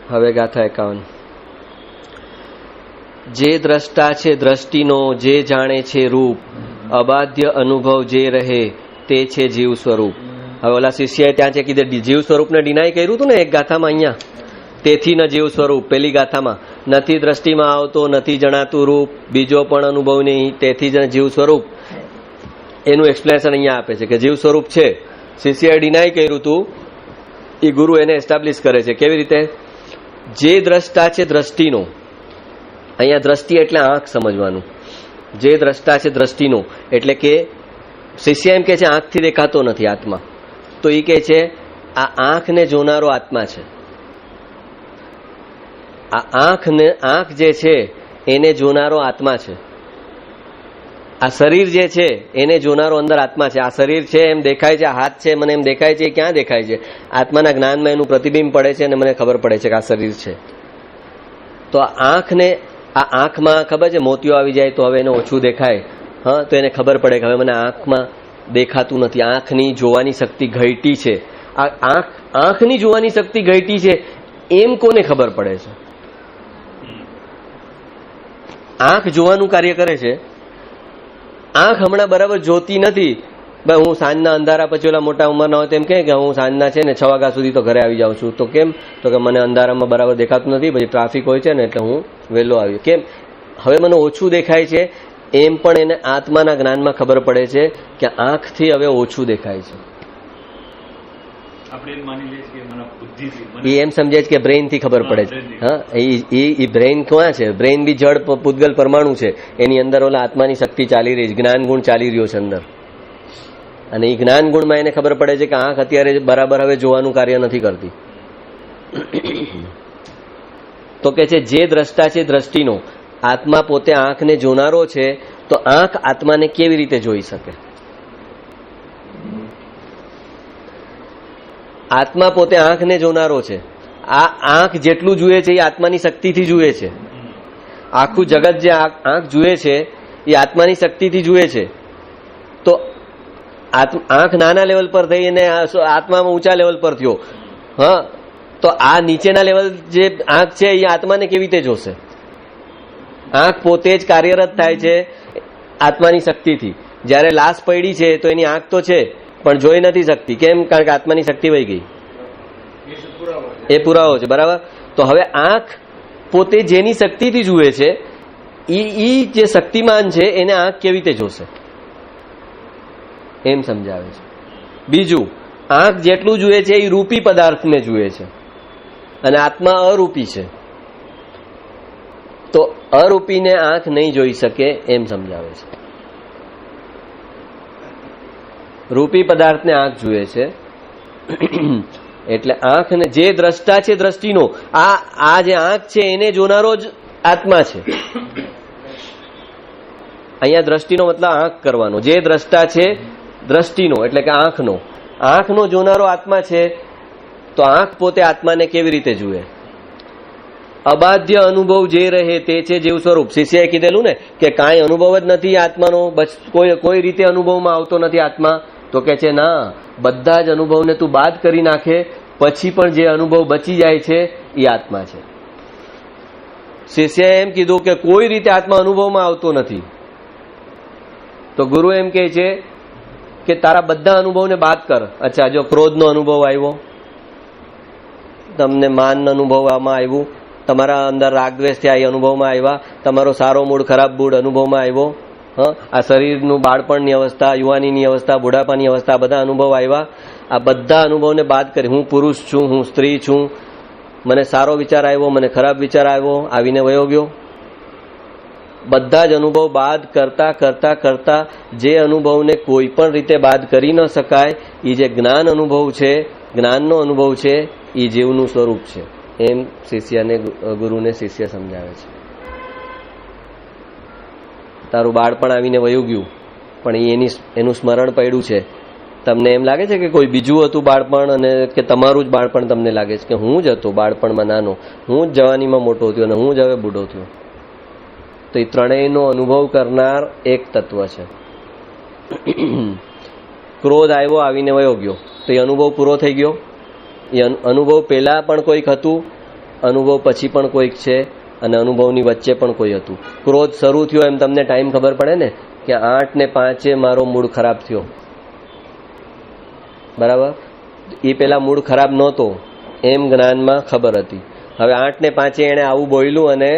હવે ગાથા 51. જે દ્રષ્ટા છે દ્રષ્ટિનો, જે જાણે છે રૂપ, અબાધ્ય અનુભવ જે રહે તે છે જીવ સ્વરૂપ. હવે ઓલા શિષ્યએ ત્યાં છે કીધે જીવ સ્વરૂપને ડિનાય કર્યું હતું ને એક ગાથામાં. અહીંયા તેથી ન જીવ સ્વરૂપ, પેલી ગાથામાં નથી દ્રષ્ટિમાં આવતો, નથી જણાતું રૂપ, બીજો પણ અનુભવ નહીં, તેથી જ જીવ સ્વરૂપ. એનું એક્સપ્લેનેશન અહીંયા આપે છે કે જીવ સ્વરૂપ છે. શિષ્યએ ડિનાય કર્યું હતું, એ ગુરુ એને એસ્ટાબ્લિશ કરે છે. કેવી રીતે? જે દ્રષ્ટા છે દ્રષ્ટિનો, અહીંયા દ્રષ્ટિ એટલે આંખ સમજવાનું. જે દ્રષ્ટા છે દ્રષ્ટિનો એટલે કે શિષ્ય એમ કે છે આંખથી દેખાતો નથી આત્મા, તો એ કે છે આ આંખને જોનારો આત્મા છે. આ આંખ જે છે એને જોનારો આત્મા છે. આ શરીર જે છે એને જોનારો અંદર આત્મા છે. આ શરીર છે એમ દેખાય છે, આ હાથ છે મને એમ દેખાય છે, ક્યાં દેખાય છે? આત્માના જ્ઞાનમાં એનું પ્રતિબિંબ પડે છે અને મને ખબર પડે છે કે આ શરીર છે. તો આ આંખને, આ આંખમાં ખબર છે મોતિયો આવી જાય તો હવે એને ઓછું દેખાય, હા, તો એને ખબર પડે કે હવે મને આંખમાં દેખાતું નથી, આંખની જોવાની શક્તિ ઘટી છે. આ આંખની જોવાની શક્તિ ઘટી છે એમ કોને ખબર પડે છે? આંખ જોવાનું કાર્ય કરે છે. આંખ હમણાં બરાબર જોતી નથી. ભાઈ હું સાંજના અંધારા પછી ઓલા મોટા ઉંમરના હોય તેમ કે હું સાંજના છે ને 6 વાગ્યા સુધી તો ઘરે આવી જાઉં છું. તો કેમ? તો કે મને અંધારામાં બરાબર દેખાતું નથી, પછી ટ્રાફિક હોય છે ને એટલે હું વહેલો આવી. કેમ? હવે મને ઓછું દેખાય છે એમ પણ એને આત્માના જ્ઞાનમાં ખબર પડે છે કે આંખથી હવે ઓછું દેખાય છે. એ એમ સમજે છે કે બ્રેઇન થી ખબર પડે છે. હા, એ બ્રેઇન ક્યાં છે? બ્રેઇન બી જડ પૂતગલ પરમાણુ છે, એની અંદર ઓલા આત્માની શક્તિ ચાલી રહી છે, જ્ઞાન ગુણ ચાલી રહ્યો છે અંદર. અને એ જ્ઞાન ગુણમાં એને ખબર પડે છે કે આંખ અત્યારે બરાબર હવે જોવાનું કાર્ય નથી કરતી. તો કે છે જે દ્રષ્ટા છે દ્રષ્ટિનો, આત્મા પોતે આંખને જોનારો છે, તો આંખ આત્માને કેવી રીતે જોઈ શકે? આત્મા પોતે આંખને જોનારો છે. આ આંખ જેટલું જુએ છે એ આત્માની શક્તિથી જુએ છે. આખું જગત જે આંખ જુએ છે એ આત્માની શક્તિથી જુએ છે. તો આંખ નાના લેવલ પર થઈ અને આત્મામાં ઊંચા લેવલ પર થયો. હા, તો આ નીચેના લેવલ જે આંખ છે એ આત્માને કેવી રીતે જોશે? આંખ પોતે જ કાર્યરત થાય છે આત્માની શક્તિથી. જ્યારે લાશ પડી છે તો એની આંખ તો છે પણ જોઈ નથી શકતી. કેમ? કારણ કે આત્માની શક્તિ વહી ગઈ. એ પુરાવો છે, બરાબર. તો હવે આંખ પોતે જેની શક્તિથી જુએ છે એ જે શક્તિમાન છે એને આંખ કેવી રીતે જોશે એમ સમજાવે છે. બીજું, આંખ જેટલું જુએ છે એ રૂપી પદાર્થને જુએ છે અને આત્મા અરૂપી છે. તો અરૂપીને આંખ નહીં જોઈ શકે એમ સમજાવે છે. રૂપી પદાર્થને આંખ જુએ છે એટલે આંખને જે દ્રષ્ટા છે દ્રષ્ટિનો, આ જે આંખ છે એને જોનારો જ આત્મા છે. અહીંયા દ્રષ્ટિનો મતલબ આંખ કરવાનો. જે દ્રષ્ટા છે દ્રષ્ટિનો એટલે કે આંખનો જોનારો આત્મા છે. તો આંખ પોતે આત્માને કેવી રીતે જુએ? અબાધ્ય અનુભવ જે રહે તે છે જીવ સ્વરૂપ. શિષ્યએ કીધેલું ને કે કાંઈ અનુભવ જ નથી આત્માનો, કોઈ રીતે અનુભવમાં આવતો નથી આત્મા. તો કે છે ના, બધા જ અનુભવને તું બાદ કરી નાખે પછી પણ જે અનુભવ બચી જાય છે એ આત્મા છે. શિષ્યએ એમ કીધું કે કોઈ રીતે આત્મા અનુભવમાં આવતો નથી. તો ગુરુ એમ કહે છે કે તારા બધા અનુભવને બાદ કર. અચ્છા, જો ક્રોધનો અનુભવ આવ્યો, તમને માન અનુભવવામાં આવ્યું, તમારા અંદર રાગદ્વેષ થયા એ અનુભવમાં આવ્યા, તમારો સારો મૂડ ખરાબ મૂડ અનુભવમાં આવ્યો, આ શરીરનું બાળપણની અવસ્થા, યુવાનીની અવસ્થા, બુઢાપાની અવસ્થા, બધા અનુભવ આવ્યા. આ બધા અનુભવને બાદ કરી હું પુરુષ છું, હું સ્ત્રી છું, મને સારો વિચાર આવ્યો, મને ખરાબ વિચાર આવ્યો, આવીને વયો ગયો. બધા જ અનુભવ બાદ કરતા કરતા કરતા જે અનુભવને કોઈ પણ રીતે બાદ કરી ન શકાય એ જે જ્ઞાન અનુભવ છે, જ્ઞાનનો અનુભવ છે, એ જીવનું સ્વરૂપ છે. એમ ગુરુને શિષ્ય સમજાવે છે. તારું બાળપણ આવીને વયું ગયું પણ એનું સ્મરણ પડ્યું છે. તમને એમ લાગે છે કે કોઈ બીજું હતું બાળપણ અને કે તમારું જ બાળપણ તમને લાગે છે કે હું જ હતો બાળપણમાં નાનો, હું જ જવાનીમાં મોટો થયો અને હું જ હવે બુઢો થયો? તો એ ત્રણેયનો અનુભવ કરનાર એક તત્વ છે. ક્રોધ આવ્યો, આવીને વયો ગયો, તો એ અનુભવ પૂરો થઈ ગયો? એ અનુભવ પહેલા પણ કોઈક હતું અનુભવ પછી પણ કોઈક છે અને અનુભવની વચ્ચે પણ કોઈ હતું. ક્રોધ શરૂ થયો એમ તમને ટાઈમ ખબર પડે ને કે 8:05 મારો મૂડ ખરાબ થયો, બરાબર? એ પેલા મૂડ ખરાબ નહોતો એમ જ્ઞાનમાં ખબર હતી. હવે 8:05 એણે આવું બોલ્યું અને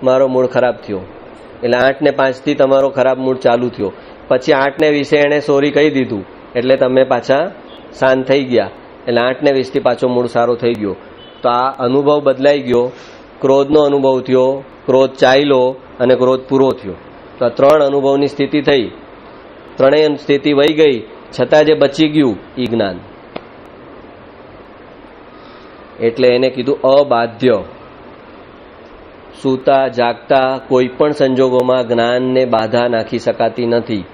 મારો મૂડ ખરાબ થયો, એટલે 8:05 થી તમારો ખરાબ મૂડ ચાલુ થયો. પછી 8:20 એણે સોરી કહી દીધું એટલે તમે પાછા શાંત થઈ ગયા, એટલે 8:20 થી પાછો મૂડ સારો થઈ ગયો. તો આ અનુભવ બદલાઈ ગયો. ક્રોધનો અનુભવ થયો, ક્રોધ ચાલ્યો અને ક્રોધ પૂરો થયો. તો આ 3 અનુભવની સ્થિતિ થઈ. ત્રણેય સ્થિતિ વહી ગઈ, છતાં જે બચી ગયું એ જ્ઞાન. એટલે એને કીધું અબાધ્ય. સૂતા જાગતા કોઈ પણ સંજોગોમાં જ્ઞાનને બાધા નાખી શકાતી નથી.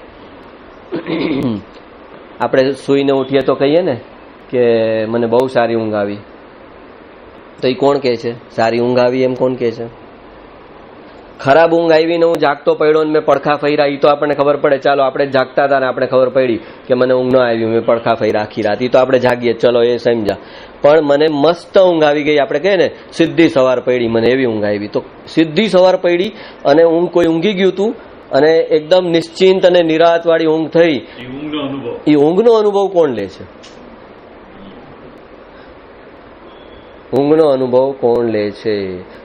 આપણે સૂઈને ઉઠીએ તો કહીએ ને કે મને બહુ સારી ઊંઘ આવી, તો એ કોણ કહે છે સારી ઊંઘ આવી? એમ કોણ કહે છે? ખરાબ ઊંઘ આવીને હું જાગતો પડ્યો ને મેં પડખા ફર્યા, એ તો આપણને ખબર પડે. ચાલો આપણે જાગતા હતા ને આપણે ખબર પડી કે મને ઊંઘ ન આવી, મેં પડખા ફર્યા આખી રાત, એ તો આપણે જાગીએ, ચલો એ સમજા. પણ મને મસ્ત ઊંઘ આવી ગઈ, આપણે કહીએ ને સીધી સવાર પડી, મને એવી ઊંઘ આવી. તો સીધી સવાર પડી અને કોઈ ઊંઘી ગયું હતું અને એકદમ નિશ્ચિંત અને નિરાત વાળી ઊંઘ થઈ, એ ઊંઘનો અનુભવ કોણ લે છે? ઊંઘનો અનુભવ કોણ લે છે?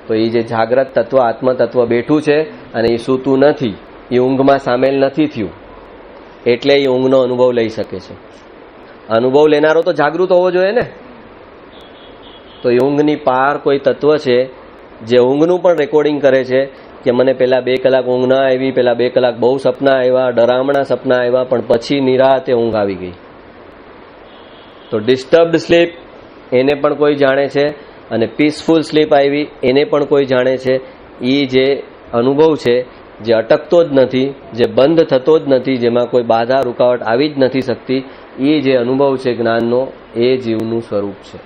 તો એ જે જાગ્રત તત્વ આત્મ તત્વ બેઠું છે અને એ સૂતું નથી, એ ઊંઘમાં સામેલ નથી થયું, એટલે એ ઊંઘનો અનુભવ લઈ શકે છે. અનુભવ લેનારો તો જાગૃત હોવો જોઈએ ને. તો એ ઊંઘની પાર કોઈ તત્વ છે જે ઊંઘનું પણ રેકોર્ડિંગ કરે છે કે મને પેલા 2 કલાક ઊંઘ ના આવી, પેલા 2 કલાક બહુ સપના આવ્યા, ડરામણા સપના આવ્યા, પણ પછી નિરાતે ઊંઘ આવી ગઈ. તો ડિસ્ટર્બ્ડ સ્લીપ એને પણ કોઈ જાણે છે અને પીસફુલ સ્લીપ આવી એને પણ કોઈ જાણે છે. એ જે અનુભવ છે જે અટકતો જ નથી, જે બંધ થતો જ નથી, જેમાં કોઈ બાધા રૂકાવટ આવી જ નથી શકતી, એ જે અનુભવ છે જ્ઞાનનો, એ જીવનું સ્વરૂપ છે.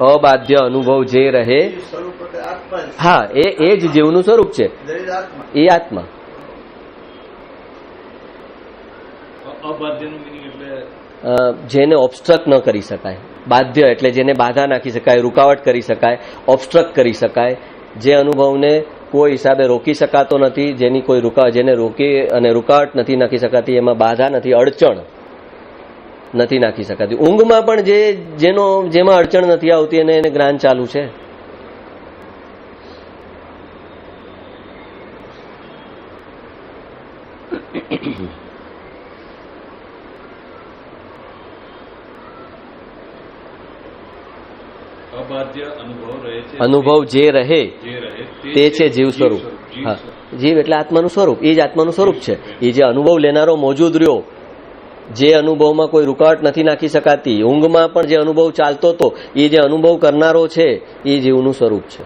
અબાધ્ય અનુભવ જે રહે, હા, એ જ જીવનું સ્વરૂપ છે, એ આત્મા. જેને ઓબ્સ્ટ્રક્ટ ન કરી શકાય. બાધ્ય એટલે જેને બાધા નાખી શકાય, રૂકાવટ કરી શકાય, ઓબ્સ્ટ્રક્ટ કરી શકાય, જે અનુભવને કોઈ હિસાબે રોકી શકાતો નથી, જેની કોઈ જેને રોકી અને રૂકાવટ નથી નાખી શકાતી, એમાં બાધા નથી, અડચણ નથી નાખી શકાતી. ઊંઘમાં પણ જેમાં અડચણ નથી આવતી એને જ્ઞાન ચાલુ છે. અનુભવ જે રહે તે છે જીવ સ્વરૂપ. હા, જીવ એટલે આત્માનું સ્વરૂપ, એ જ આત્માનું સ્વરૂપ છે. એ જે અનુભવ લેનારો મોજૂદ રહ્યો, જે અનુભવમાં કોઈ રૂકાવટ નથી નાખી શકાતી, ઊંઘમાં પણ જે અનુભવ ચાલતો હતો, એ જે અનુભવ કરનારો છે એ જીવનું સ્વરૂપ છે.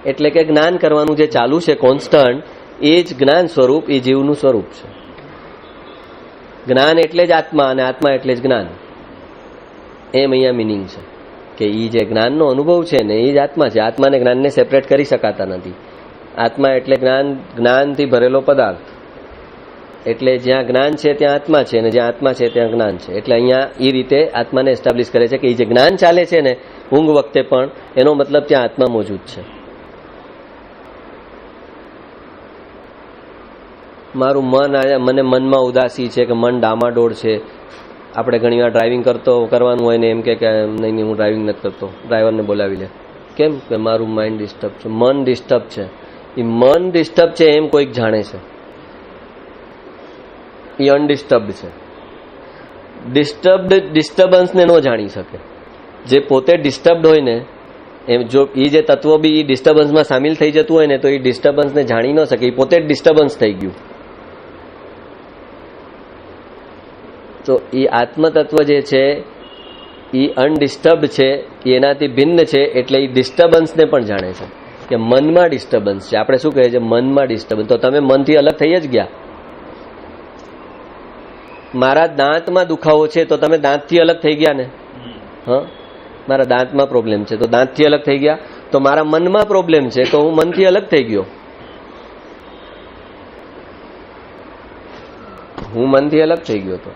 એટલે કે જ્ઞાન કરવાનું જે ચાલુ છે કોન્સ્ટન્ટ, એ જ જ્ઞાન સ્વરૂપ, એ જીવનું સ્વરૂપ છે. જ્ઞાન એટલે જ આત્મા અને આત્મા એટલે જ જ્ઞાન, એમ અહીંયા મિનિંગ છે કે એ જે જ્ઞાનનો અનુભવ છે ને એ જ આત્મા છે. આત્મા અને જ્ઞાનને સેપરેટ કરી શકાતા નથી. આત્મા એટલે જ્ઞાનથી ભરેલો પદાર્થ. એટલે જ્યાં જ્ઞાન છે ત્યાં આત્મા છે અને જ્યાં આત્મા છે ત્યાં જ્ઞાન છે. એટલે અહીંયા એ રીતે આત્માને એસ્ટાબ્લિશ કરે છે કે એ જે જ્ઞાન ચાલે છે ને ઊંઘ વખતે પણ, એનો મતલબ ત્યાં આત્મા મોજૂદ છે. મારું મને મનમાં ઉદાસી છે કે મન ડામાડોળ છે. આપણે ઘણી વાર ડ્રાઇવિંગ કરવાનું હોય ને એમ કે નહીં હું ડ્રાઇવિંગ નથી કરતો, ડ્રાઈવરને બોલાવી લે. કેમ? કે મારું માઇન્ડ ડિસ્ટર્બ છે, મન ડિસ્ટર્બ છે. એ મન ડિસ્ટર્બ છે એમ કોઈક જાણે છે, એ અનડિસ્ટર્બ્ડ છે. ડિસ્ટર્બન્સને ન જાણી શકે. જે પોતે ડિસ્ટર્બ્ડ હોય ને, એમ જો એ જે તત્વો બી એ ડિસ્ટર્બન્સમાં સામેલ થઈ જતું હોય ને તો એ ડિસ્ટર્બન્સને જાણી ન શકે, એ પોતે જ ડિસ્ટર્બન્સ થઈ ગયું. તો એ આત્મતત્વ જે છે એ અનડિસ્ટર્બ્ડ છે, એનાથી ભિન્ન છે, એટલે એ ડિસ્ટર્બન્સને પણ જાણે છે કે મનમાં ડિસ્ટર્બન્સ છે. આપણે શું કહીએ છીએ? મનમાં ડિસ્ટર્બન્સ. તો તમે મનથી અલગ થઈ જ ગયા. મારા દાંતમાં દુખાવો છે તો તમે દાંતથી અલગ થઈ ગયા ને. હા, મારા દાંતમાં પ્રોબ્લેમ છે તો દાંતથી અલગ થઈ ગયા. તો મારા મનમાં પ્રોબ્લેમ છે તો હું મનથી અલગ થઈ ગયો. હું મનથી અલગ થઈ ગયો હતો.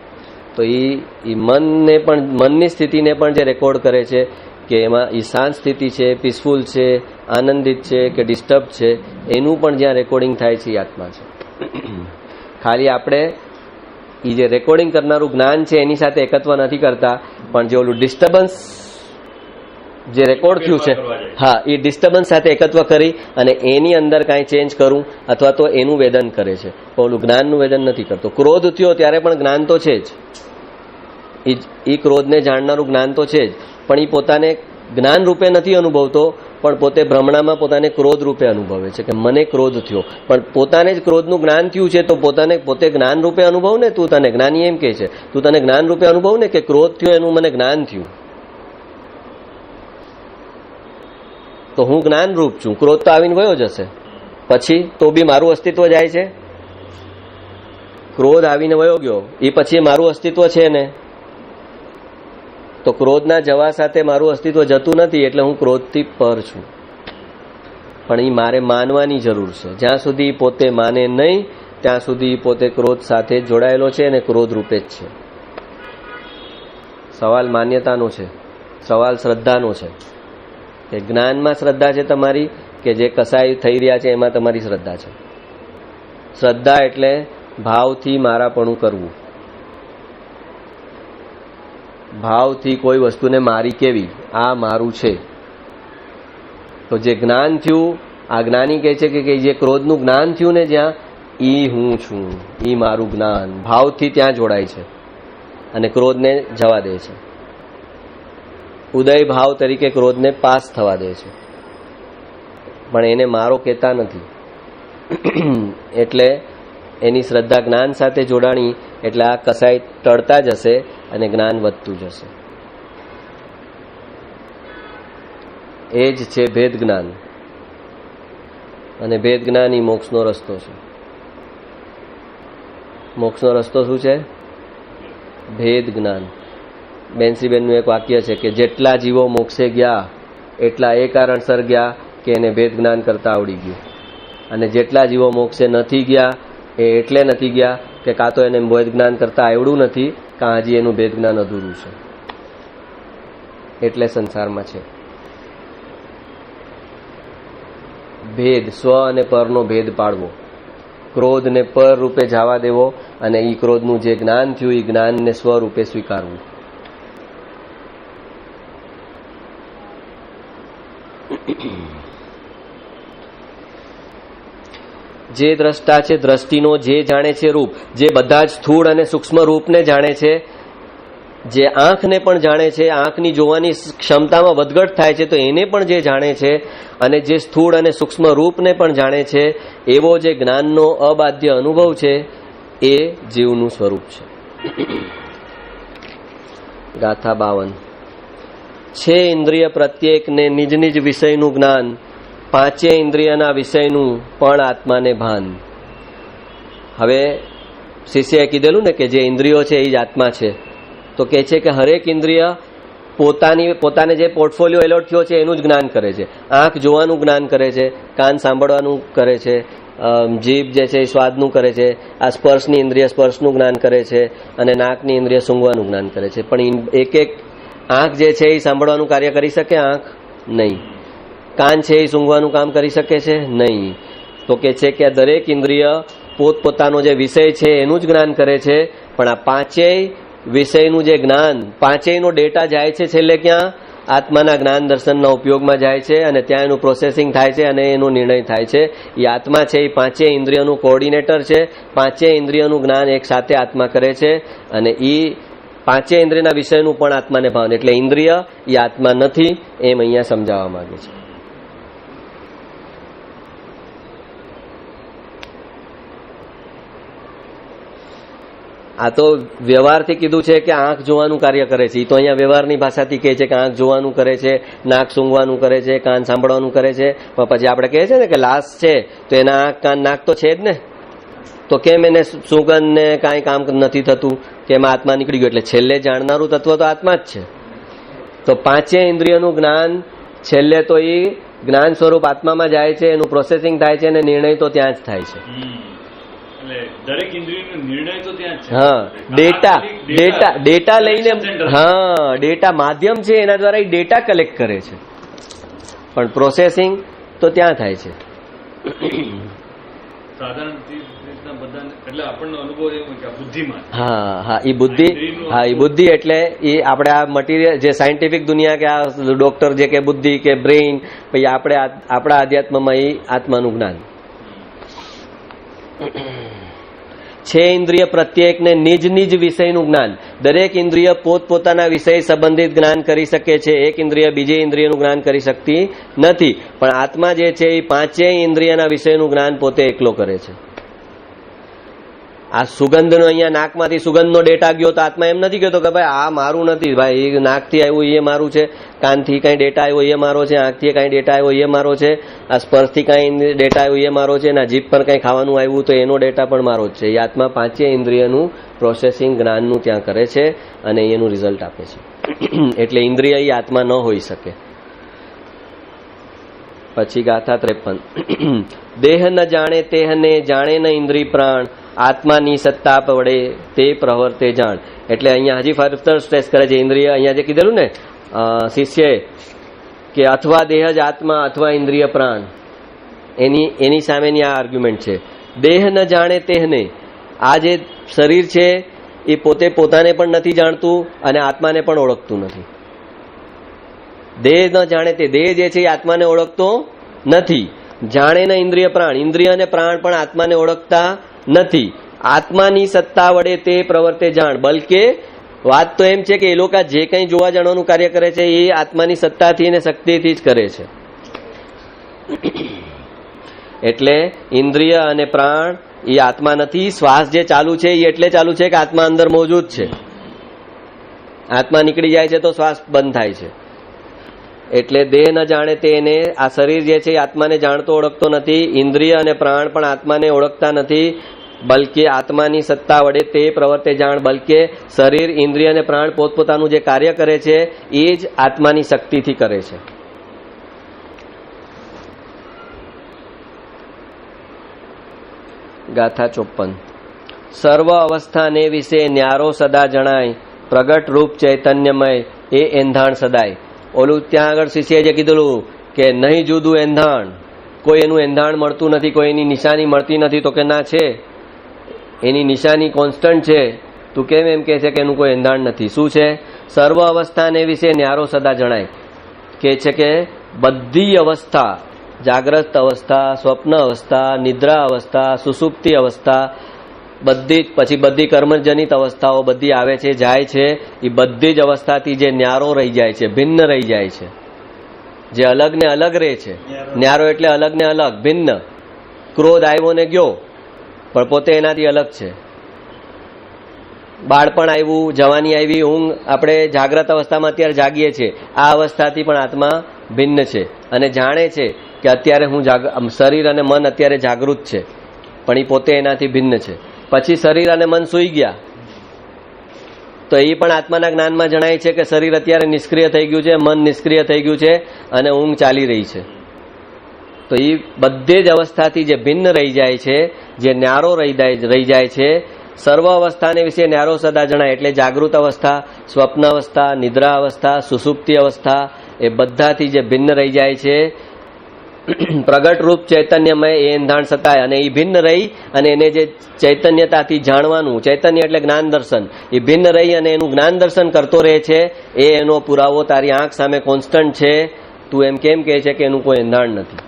તો એ મનને પણ, મનની સ્થિતિને પણ જે રેકોર્ડ કરે છે કે એમાં એ શાંત સ્થિતિ છે, પીસફુલ છે, આનંદિત છે કે ડિસ્ટર્બ છે, એનું પણ જ્યાં રેકોર્ડિંગ થાય છે એ આત્મા છે. ખાલી આપણે એ જે રેકોર્ડિંગ કરનારું જ્ઞાન છે એની સાથે એકત્વ નથી કરતા, પણ જે ઓલું ડિસ્ટર્બન્સ જે રેકોર્ડ થયું છે, હા, એ ડિસ્ટર્બન્સ સાથે એકત્વ કરી અને એની અંદર કાંઈ ચેન્જ કરું અથવા તો એનું વેદન કરે છે. ઓલું જ્ઞાનનું વેદન નથી કરતો. ક્રોધ થયો ત્યારે પણ જ્ઞાન તો છે જ, એ ક્રોધને જાણનારું જ્ઞાન તો છે જ, પણ એ પોતાને જ્ઞાન રૂપે નથી અનુભવતો, પણ પોતે ભ્રમણામાં પોતાને ક્રોધ રૂપે અનુભવે છે કે મને ક્રોધ થયો. પણ પોતાને જ ક્રોધનું જ્ઞાન થયું છે તો પોતે જ્ઞાન રૂપે અનુભવ ને. તું તને જ્ઞાની એમ કહે છે, તું તને જ્ઞાન રૂપે અનુભવ ને કે ક્રોધ થયો એનું મને જ્ઞાન થયું. તો હું જ્ઞાન રૂપ છું, ક્રોધ તો આવીને વયો જશે, પછી તો બી મારું અસ્તિત્વ જાય છે. ક્રોધ આવીને વયો ગયો એ પછી મારું અસ્તિત્વ છે ને. તો ક્રોધના જવા સાથે મારું અસ્તિત્વ જતું નથી, એટલે હું ક્રોધથી પર છું. પણ એ મારે માનવાની જરૂર છે. જ્યાં સુધી પોતે માને નહીં ત્યાં સુધી પોતે ક્રોધ સાથે જોડાયેલો છે અને ક્રોધ રૂપે જ છે. સવાલ માન્યતાનો છે, સવાલ શ્રદ્ધાનો છે કે જ્ઞાનમાં શ્રદ્ધા છે તમારી કે જે કસાય થઈ રહ્યા છે એમાં તમારી શ્રદ્ધા છે. શ્રદ્ધા એટલે ભાવથી મારાપણું કરવું, ભાવથી કોઈ વસ્તુને મારી કેવી, આ મારું છે. તો જે જ્ઞાન થયું, આ જ્ઞાની કહે છે કે જે ક્રોધનું જ્ઞાન થયું ને જ્યાં, ઈ હું છું, ઈ મારું જ્ઞાન, ભાવથી ત્યાં જોડાય છે અને ક્રોધને જવા દે છે. ઉદય ભાવ તરીકે ક્રોધને પાસ થવા દે છે, પણ એને મારો કહેતા નથી. એટલે એની શ્રદ્ધા જ્ઞાન સાથે જોડાણી એટલે આ કસાય ટળતા જશે અને જ્ઞાન વધતું જશે. એ જ છે ભેદ જ્ઞાન. અને ભેદ જ્ઞાન એ મોક્ષનો રસ્તો છે. મોક્ષનો રસ્તો શું છે? ભેદ જ્ઞાન. બેન્સીબેનનું એક વાક્ય છે કે જેટલા જીવો મોક્ષે ગયા એટલા એ કારણસર ગયા કે એને ભેદ જ્ઞાન કરતા આવડી ગયું, અને જેટલા જીવો મોક્ષે નથી ગયા એ એટલે નથી ગયા કે કાં તો એને ભેદ જ્ઞાન કરતા આવડ્યું નથી, કાં હજી એનું ભેદ જ્ઞાન અધૂરું છે. એટલે સંસારમાં છે ભેદ. સ્વ અને પરનો ભેદ પાડવો, ક્રોધને પર રૂપે જવા દેવો અને એ ક્રોધનું જે જ્ઞાન થયું એ જ્ઞાનને સ્વરૂપે સ્વીકારવું. જે દ્રષ્ટા છે દ્રષ્ટિનો જે જાણે છે રૂપ, જે બધા જ સ્થૂળ અને સૂક્ષ્મ રૂપને જાણે છે, જે આંખને પણ જાણે છે, આંખની જોવાની ક્ષમતામાં વધઘટ થાય છે તો એને પણ જે જાણે છે, અને જે સ્થૂળ અને સૂક્ષ્મ રૂપને પણ જાણે છે, એવો જે જ્ઞાનનો અબાધ્ય અનુભવ છે એ જીવનું સ્વરૂપ છે. ગાથા 52. છે ઇન્દ્રિય પ્રત્યેકને નિજ નિજ વિષયનું જ્ઞાન, પાંચે ઇન્દ્રિયના વિષયનું પણ આત્માને ભાન. હવે શિષ્યએ કીધેલું ને કે જે ઇન્દ્રિયો છે એ જ આત્મા છે. તો કહે છે કે હરેક ઇન્દ્રિય પોતાને જે પોર્ટફોલિયો એલોટ થયો છે એનું જ જ્ઞાન કરે છે. આંખ જોવાનું જ્ઞાન કરે છે, કાન સાંભળવાનું કરે છે, જીભ જે છે એ સ્વાદનું કરે છે, આ સ્પર્શની ઇન્દ્રિય સ્પર્શનું જ્ઞાન કરે છે, અને નાકની ઇન્દ્રિય સૂંઘવાનું જ્ઞાન કરે છે. પણ એક એક આંખ જે છે એ સાંભળવાનું કાર્ય કરી શકે? આંખ નહીં. કાન છે એ સૂંઘવાનું કામ કરી શકે છે? નહીં. તો કે છે કે દરેક ઇન્દ્રિય પોતપોતાનો જે વિષય છે એનું જ જ્ઞાન કરે છે, પણ આ પાંચેય વિષયનું જે જ્ઞાન, પાંચેયનો ડેટા જાય છે છેલ્લે ક્યાં? આત્માના જ્ઞાન દર્શનના ઉપયોગમાં જાય છે, અને ત્યાં એનું પ્રોસેસિંગ થાય છે અને એનો નિર્ણય થાય છે. એ આત્મા છે એ પાંચેય ઇન્દ્રિયનું કોઓર્ડિનેટર છે. પાંચેય ઇન્દ્રિયનું જ્ઞાન એક સાથે આત્મા કરે છે, અને એ પાંચેય ઇન્દ્રિયના વિષયનું પણ આત્માને ભાન. એટલે ઇન્દ્રિય એ આત્મા નથી એમ અહીંયા સમજાવવા માંગે છે. આ તો વ્યવહારથી કીધું છે કે આંખ જોવાનું કાર્ય કરે છે. એ તો અહીંયા વ્યવહારની ભાષાથી કહે છે કે આંખ જોવાનું કરે છે, નાક સૂંઘવાનું કરે છે, કાન સાંભળવાનું કરે છે. પણ પછી આપણે કહીએ છીએ ને કે લાશ છે તો એના આંખ કાન નાક તો છે જ ને, તો કેમ એને સુગંધ ને કાંઈ કામ નથી થતું કે એમાં આત્મા નીકળી ગયો? એટલે છેલ્લે જાણનારું તત્વ તો આત્મા જ છે. તો પાંચેય ઇન્દ્રિયોનું જ્ઞાન છેલ્લે તો એ જ્ઞાન સ્વરૂપ આત્મામાં જાય છે, એનું પ્રોસેસિંગ થાય છે અને નિર્ણય તો ત્યાં જ થાય છે. દરેક ઇન્દ્રિયનો નિર્ણય તો ત્યાં જ છે. હા, ડેટા લઈને, હા, ડેટા માધ્યમ છે, એના દ્વારા એ ડેટા કલેક્ટ કરે છે, પણ પ્રોસેસિંગ તો ત્યાં થાય છે. સાધારણ રીતના બધાને એટલે આપણને અનુભવ એવો કે આ બુદ્ધિમાં. હા, એ બુદ્ધિ, હા, એ બુદ્ધિ એટલે એ આપણે આ મટીરિયલ જે સાયન્ટિફિક દુનિયા કે આ ડોક્ટર જે કે બુદ્ધિ કે બ્રેઇન, પછી આપણે આપણા આધ્યાત્મમાં એ આત્માનું જ્ઞાન છે. ઇન્દ્રિય પ્રત્યેકને નિજ નિજ વિષયનું જ્ઞાન. દરેક ઇન્દ્રિય પોતપોતાના વિષય સંબંધિત જ્ઞાન કરી શકે છે. એક ઇન્દ્રિય બીજી ઇન્દ્રિયનું જ્ઞાન કરી શકતી નથી, પણ આત્મા જે છે એ પાંચેય ઇન્દ્રિયના વિષયનું જ્ઞાન પોતે એકલો કરે છે. આ સુગંધનો અહીંયા નાકમાંથી સુગંધનો ડેટા ગયો તો આત્મા એમ નથી કહેતો કે ભાઈ આ મારું નથી, ભાઈ એ નાકથી આવ્યું એ મારું છે, કાનથી કઈ ડેટા આવ્યો એ મારો છે, આંખથી કઈ ડેટા આવ્યો એ મારો છે, આ સ્પર્શથી કઈ ડેટા આવ્યો એ મારો છે, અને જીભ પર કઈ ખાવાનું આવ્યું તો એનો ડેટા પણ મારો જ છે. એ આત્મા પાંચેય ઇન્દ્રિયનું પ્રોસેસિંગ જ્ઞાનનું ત્યાં કરે છે અને એનું રિઝલ્ટ આપે છે. એટલે ઇન્દ્રિય એ આત્મા ન હોઈ શકે. પછી ગાથા 53. દેહ ન જાણે તેહને જાણે ન ઇન્દ્રિય પ્રાણ, આત્માની સત્તા વડે તે પ્રવર્તે જાણ. એટલે અહીંયા હજી ફર્ધર સ્ટ્રેસ કરે છે. ઇન્દ્રિય અહીંયા જે કીધેલું ને શિષ્યએ કે અથવા દેહ જ આત્મા અથવા ઇન્દ્રિય પ્રાણ, એની સામેની આ આર્ગ્યુમેન્ટ છે. દેહ ન જાણે તેહને, આ જે શરીર છે એ પોતે પોતાને પણ નથી જાણતું અને આત્માને પણ ઓળખતું નથી. દેહ ન જાણે તે, દેહ જે છે એ આત્માને ઓળખતો નથી. જાણે ન ઇન્દ્રિય પ્રાણ, ઇન્દ્રિય અને પ્રાણ પણ આત્માને ઓળખતા નથી. આત્માની સત્તા વડે તે પ્રવર્તે જાણ. બલકે વાત તો એમ છે કે એ લોકો જે કંઈ જોવા જાણવાનું કાર્ય કરે છે એ આત્માની સત્તાથી અને શક્તિથી જ કરે છે. એટલે ઇન્દ્રિય અને પ્રાણ એ આત્મા નથી. શ્વાસ જે ચાલુ છે એ એટલે ચાલુ છે કે આત્મા અંદર મોજૂદ છે. આત્મા નીકળી જાય છે તો શ્વાસ બંધ થાય છે. એટલે દેહ ન જાણે તેને, આ શરીર જે છે એ આત્માને જાણતો ઓળખતો નથી. ઇન્દ્રિય અને પ્રાણ પણ આત્માને ઓળખતા નથી. બલકે આત્માની સત્તા વડે તે પ્રવર્તે જાણ. બલકે શરીર, ઇન્દ્રિય અને પ્રાણ પોતપોતાનું જે કાર્ય કરે છે એ જ આત્માની શક્તિથી કરે છે. ગાથા 54. સર્વ અવસ્થાને વિશે ન્યારો સદા જણાય, પ્રગટ રૂપ ચૈતન્યમય એ એંધાણ સદાય. ઓલું ત્યાં આગળ શિષ્યએ જે કીધેલું કે નહીં જુદું એંધાણ, કોઈ એનું એંધાણ મળતું નથી, કોઈ એની નિશાની મળતી નથી. તો કે ના છે, એની નિશાની કોન્સ્ટન્ટ છે. તું કેમ એમ કહે છે કે એનું કોઈ એંધાણ નથી? શું છે? સર્વ અવસ્થાને વિશે ન્યારો સદા જણાય. કે છે કે બધી અવસ્થા, જાગ્રત અવસ્થા, સ્વપ્ન અવસ્થા, નિદ્રા અવસ્થા, સુસુપ્તિ અવસ્થા, બધી પછી બધી કર્મજનિત અવસ્થાઓ બધી આવે છે, જાય છે. એ બધી જ અવસ્થાથી જે ન્યારો રહી જાય છે, ભિન્ન રહી જાય છે, જે અલગ ને અલગ રહે છે. ન્યારો એટલે અલગ ને અલગ, ભિન્ન. ક્રોધ આવ્યો ને ગયો, પણ પોતે એનાથી અલગ છે. બાળપણ આવ્યું, જવાની આવી, ઊંઘ, આપણે જાગ્રત અવસ્થામાં અત્યારે જાગીએ છીએ, આ અવસ્થાથી પણ આત્મા ભિન્ન છે અને જાણે છે કે અત્યારે હું શરીર અને મન અત્યારે જાગૃત છે, પણ એ પોતે એનાથી ભિન્ન છે. પછી શરીર અને મન સૂઈ ગયા તો એ પણ આત્માના જ્ઞાનમાં જણાય છે કે શરીર અત્યારે નિષ્ક્રિય થઈ ગયું છે, મન નિષ્ક્રિય થઈ ગયું છે અને ઊંઘ ચાલી રહી છે. તો એ બધે જ અવસ્થાથી જે ભિન્ન રહી જાય છે, જે ન્યારો રહી જાય છે, સર્વ અવસ્થાને વિશે ન્યારો સદા જણાય. એટલે જાગૃત અવસ્થા, સ્વપ્ન અવસ્થા, નિદ્રા અવસ્થા, સુસુપ્તિ અવસ્થા, એ બધાથી જે ભિન્ન રહી જાય છે, પ્રગટ રૂપ ચૈતન્યમય એ એંધાણ સતાય. અને એ ભિન્ન રહી અને એને જે ચૈતન્યતાથી જાણવાનું, ચૈતન્ય એટલે જ્ઞાન દર્શન, એ ભિન્ન રહી અને એનું જ્ઞાન દર્શન કરતો રહે છે. એ એનો પુરાવો તારી આંખ સામે કોન્સ્ટન્ટ છે. તું એમ કેમ કહે છે કે એનું કોઈ એંધાણ નથી?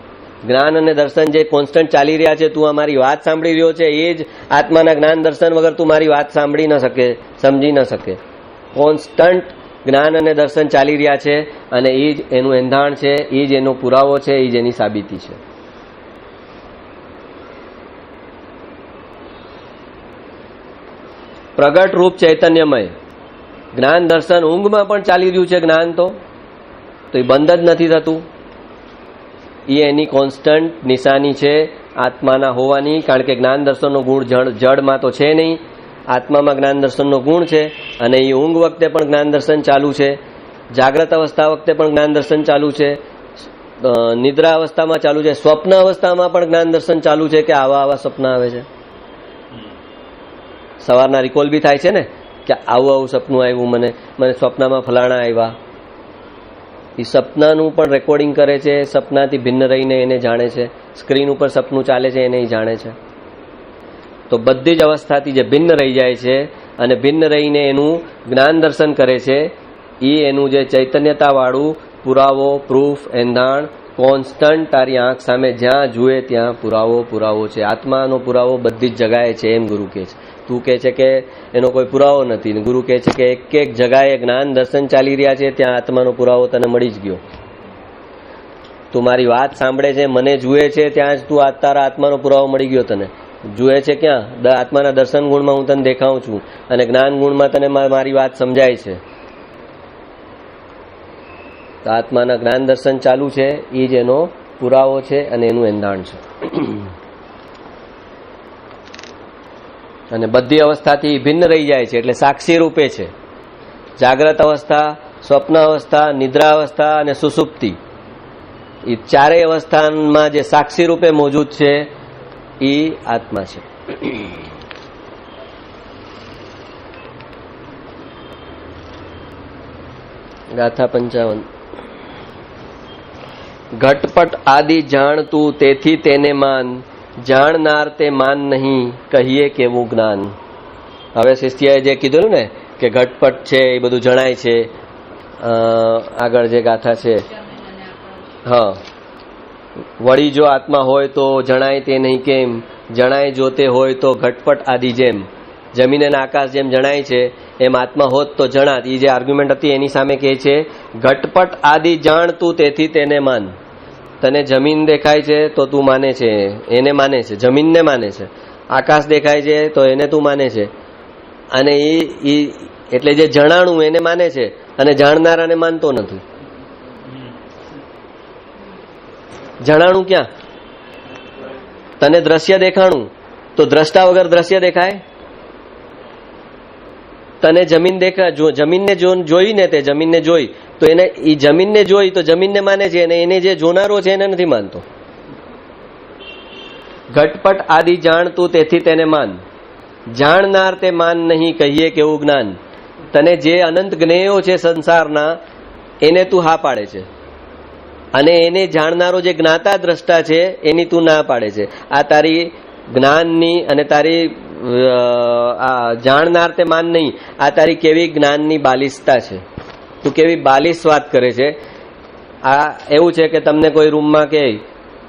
જ્ઞાન અને દર્શન જે કોન્સ્ટન્ટ ચાલી રહ્યા છે, તું આ મારી વાત સાંભળી રહ્યો છે, એ જ આત્માના જ્ઞાન દર્શન વગર તું મારી વાત સાંભળી ન શકે, સમજી ન શકે. કોન્સ્ટન્ટ જ્ઞાન અને દર્શન ચાલી રહ્યા છે અને એ જ એનું એંધાણ છે, એ જ એનો પુરાવો છે, એ જ એની સાબિતી છે. પ્રગટ રૂપ ચૈતન્યમય જ્ઞાન દર્શન ઊંઘમાં પણ ચાલી રહ્યું છે. જ્ઞાન તો એ બંધ જ નથી થતું. એ એની કોન્સ્ટન્ટ નિશાની છે આત્માના હોવાની. કારણ કે જ્ઞાન દર્શનનો ગુણ જડમાં તો છે નહીં, આત્મામાં જ્ઞાન દર્શનનો ગુણ છે. અને એ ઊંઘ વખતે પણ જ્ઞાન દર્શન ચાલુ છે, જાગ્રત અવસ્થા વખતે પણ જ્ઞાન દર્શન ચાલુ છે, નિદ્રા અવસ્થામાં ચાલુ છે, સ્વપ્ન અવસ્થામાં પણ જ્ઞાન દર્શન ચાલુ છે કે આવા આવા સ્વપ્ન આવે છે. સવારના રિકોલ બી થાય છે ને કે આવું આવું સપનું આવ્યું, મને સ્વપ્નમાં ફલાણા આવ્યા. એ સપનાનું પણ રેકોર્ડિંગ કરે છે, સપનાથી ભિન્ન રહીને એને જાણે છે, સ્ક્રીન ઉપર સપનું ચાલે છે એને જાણે છે. તો બધી જ અવસ્થાથી જે ભિન્ન રહી જાય છે અને ભિન્ન રહીને એનું જ્ઞાન દર્શન કરે છે, એ એનું જે ચૈતન્યતાવાળું પુરાવો, પ્રૂફ, એંધાણ કોન્સ્ટન્ટ તારી આંખ સામે જ્યાં જુએ ત્યાં પુરાવો છે. આત્માનો પુરાવો બધી જ જગાએ છે એમ ગુરુ કહે છે. તું કહે છે કે એનો કોઈ પુરાવો નથી, ગુરુ કહે છે કે એક એક જગાએ જ્ઞાન દર્શન ચાલી રહ્યા છે, ત્યાં આત્માનો પુરાવો તને મળી જ ગયો. તું મારી વાત સાંભળે છે, મને જુએ છે, ત્યાં જ તું તારા આત્માનો પુરાવો મળી ગયો. તને જુએ છે ક્યાં? આત્માના દર્શન ગુણમાં હું તને દેખાઉં છું અને જ્ઞાન ગુણમાં તને મારી વાત સમજાય છે. તો આત્માના જ્ઞાન દર્શન ચાલુ છે, એ જ એનો પુરાવો છે અને એનું એંધાણ છે. અને બધી અવસ્થાથી ભિન્ન રહી જાય છે એટલે સાક્ષી રૂપે છે. જાગ્રત અવસ્થા, સ્વપ્ન અવસ્થા, નિદ્રા અવસ્થા અને સુષુપ્તિ, એ ચારેય અવસ્થામાં જે સાક્ષી રૂપે મોજૂદ છે એ આત્મા છે. ગાથા 55. ઘટપટ આદિ જાણતું તેથી તેને માન, જાણનાર તે માન નહીં કહીએ કેવું જ્ઞાન. હવે શિષ્યએ જે કીધું ને કે ઘટપટ છે એ બધું જણાય છે, આગળ જે ગાથા છે, હા, વળી જો આત્મા હોય તો જણાય તે નહીં કેમ, જણાય જો તે હોય તો ઘટપટ આદિ જેમ. જમીન અને આકાશ જેમ જણાય છે એમ આત્મા હોત તો જણાત. એ જે આર્ગ્યુમેન્ટ હતી એની સામે કહે છે ઘટપટ આદિ જાણતું તેથી તેને માન. તને જમીન દેખાય છે તો તું માને છે, એને માને છે, જમીનને માને છે. આકાશ દેખાય છે તો એને તું માને છે. અને એ એટલે જે જણાણું એને માને છે અને જાણનારાને માનતો નથી. જણાણું ક્યાં? તને દ્રશ્ય દેખાણું તો દ્રષ્ટા વગર દ્રશ્ય દેખાય? તને જમીન જમીનને જોઈને તે જમીનને જોઈ તો એને એ જમીનને જોઈ તો જમીનને માને છે અને એને જે જોનારો છે એને નથી માનતો. ઘટપટ આદિ જાણતું તેથી તેને માન, જાણનાર તે માન નહીં કહીએ કેવું જ્ઞાન. તને જે અનંત જ્ઞેયો છે સંસારના એને તું હા પાડે છે અને એને જાણનારો જે જ્ઞાતા દ્રષ્ટા છે એની તું ના પાડે છે. આ તારી જ્ઞાનની અને તારી આ જાણનાર તે માન નહીં, આ તારી કેવી જ્ઞાનની બાલિશતા છે. તું કેવી બાલિશ વાત કરે છે. આ એવું છે કે તમને કોઈ રૂમમાં કહે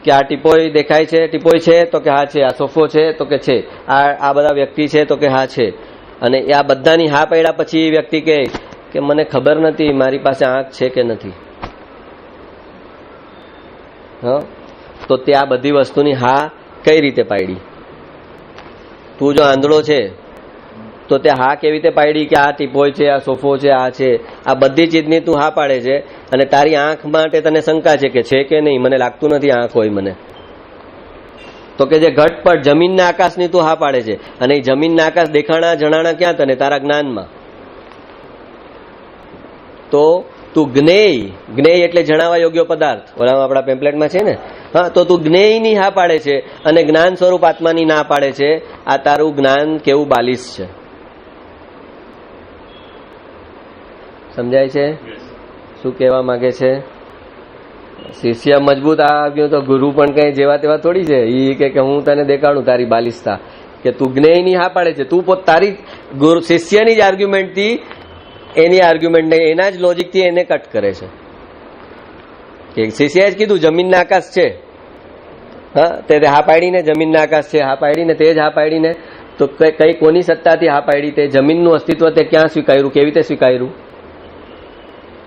કે આ ટીપોય દેખાય છે, ટીપોય છે તો કે હા છે, આ સોફો છે તો કે છે, આ બધા વ્યક્તિ છે તો કે હા છે. અને આ બધાની હા પડ્યા પછી એ વ્યક્તિ કહે કે મને ખબર નથી મારી પાસે આંખ છે કે નથી. હા, તો તે આ બધી વસ્તુની હા કઈ રીતે પાડી? તું જો આંધળો છે તો તે હા કેવી રીતે પાડી કે આ ટીપોય છે, આ સોફો છે, આ છે, આ બધી ચીજની તું હા પાડે છે અને તારી આંખ માટે તને શંકા છે કે નહીં, મને લાગતું નથી આંખ હોય મને. તો કે જે ઘટ પર જમીનના આકાશની તું હા પાડે છે અને એ જમીનના આકાશ દેખાણા જણાણા ક્યાં તને? તારા જ્ઞાનમાં. તો તું જ્ઞેય એટલે જણાવવા યોગ્ય પદાર્થ, ઓલામાં આપણા પેમ્પલેટમાં છે ને, હા, તો તું જ્ઞેયની હા પાડે છે અને જ્ઞાન સ્વરૂપ આત્માની ના પાડે છે. આ તારું જ્ઞાન કેવું બાલિશ છે. સમજાય છે શું કહેવા માંગે છે? શિષ્ય મજબૂત આવ્યો તો ગુરુ પણ કઈ જેવા તેવા થોડી છે. એ કે હું તને દેખાડું તારી બાલિશતા, કે તું જ્ઞેયની હા પાડે છે. તું પોત તારી શિષ્યની જ આર્ગ્યુમેન્ટથી એની આર્ગ્યુમેન્ટને એના જ લોજિકથી એને કટ કરે છે. કે શિષ્યએ જ કીધું જમીનના આકાશ છે, હા, તે હા પાડીને જમીનના આકાશ છે હા પાડીને, તે જ હા પાડીને. તો કઈ કોની સત્તાથી હા પાડી? તે જમીનનું અસ્તિત્વ તે ક્યાં સ્વીકાર્યું, કેવી રીતે સ્વીકાર્યું?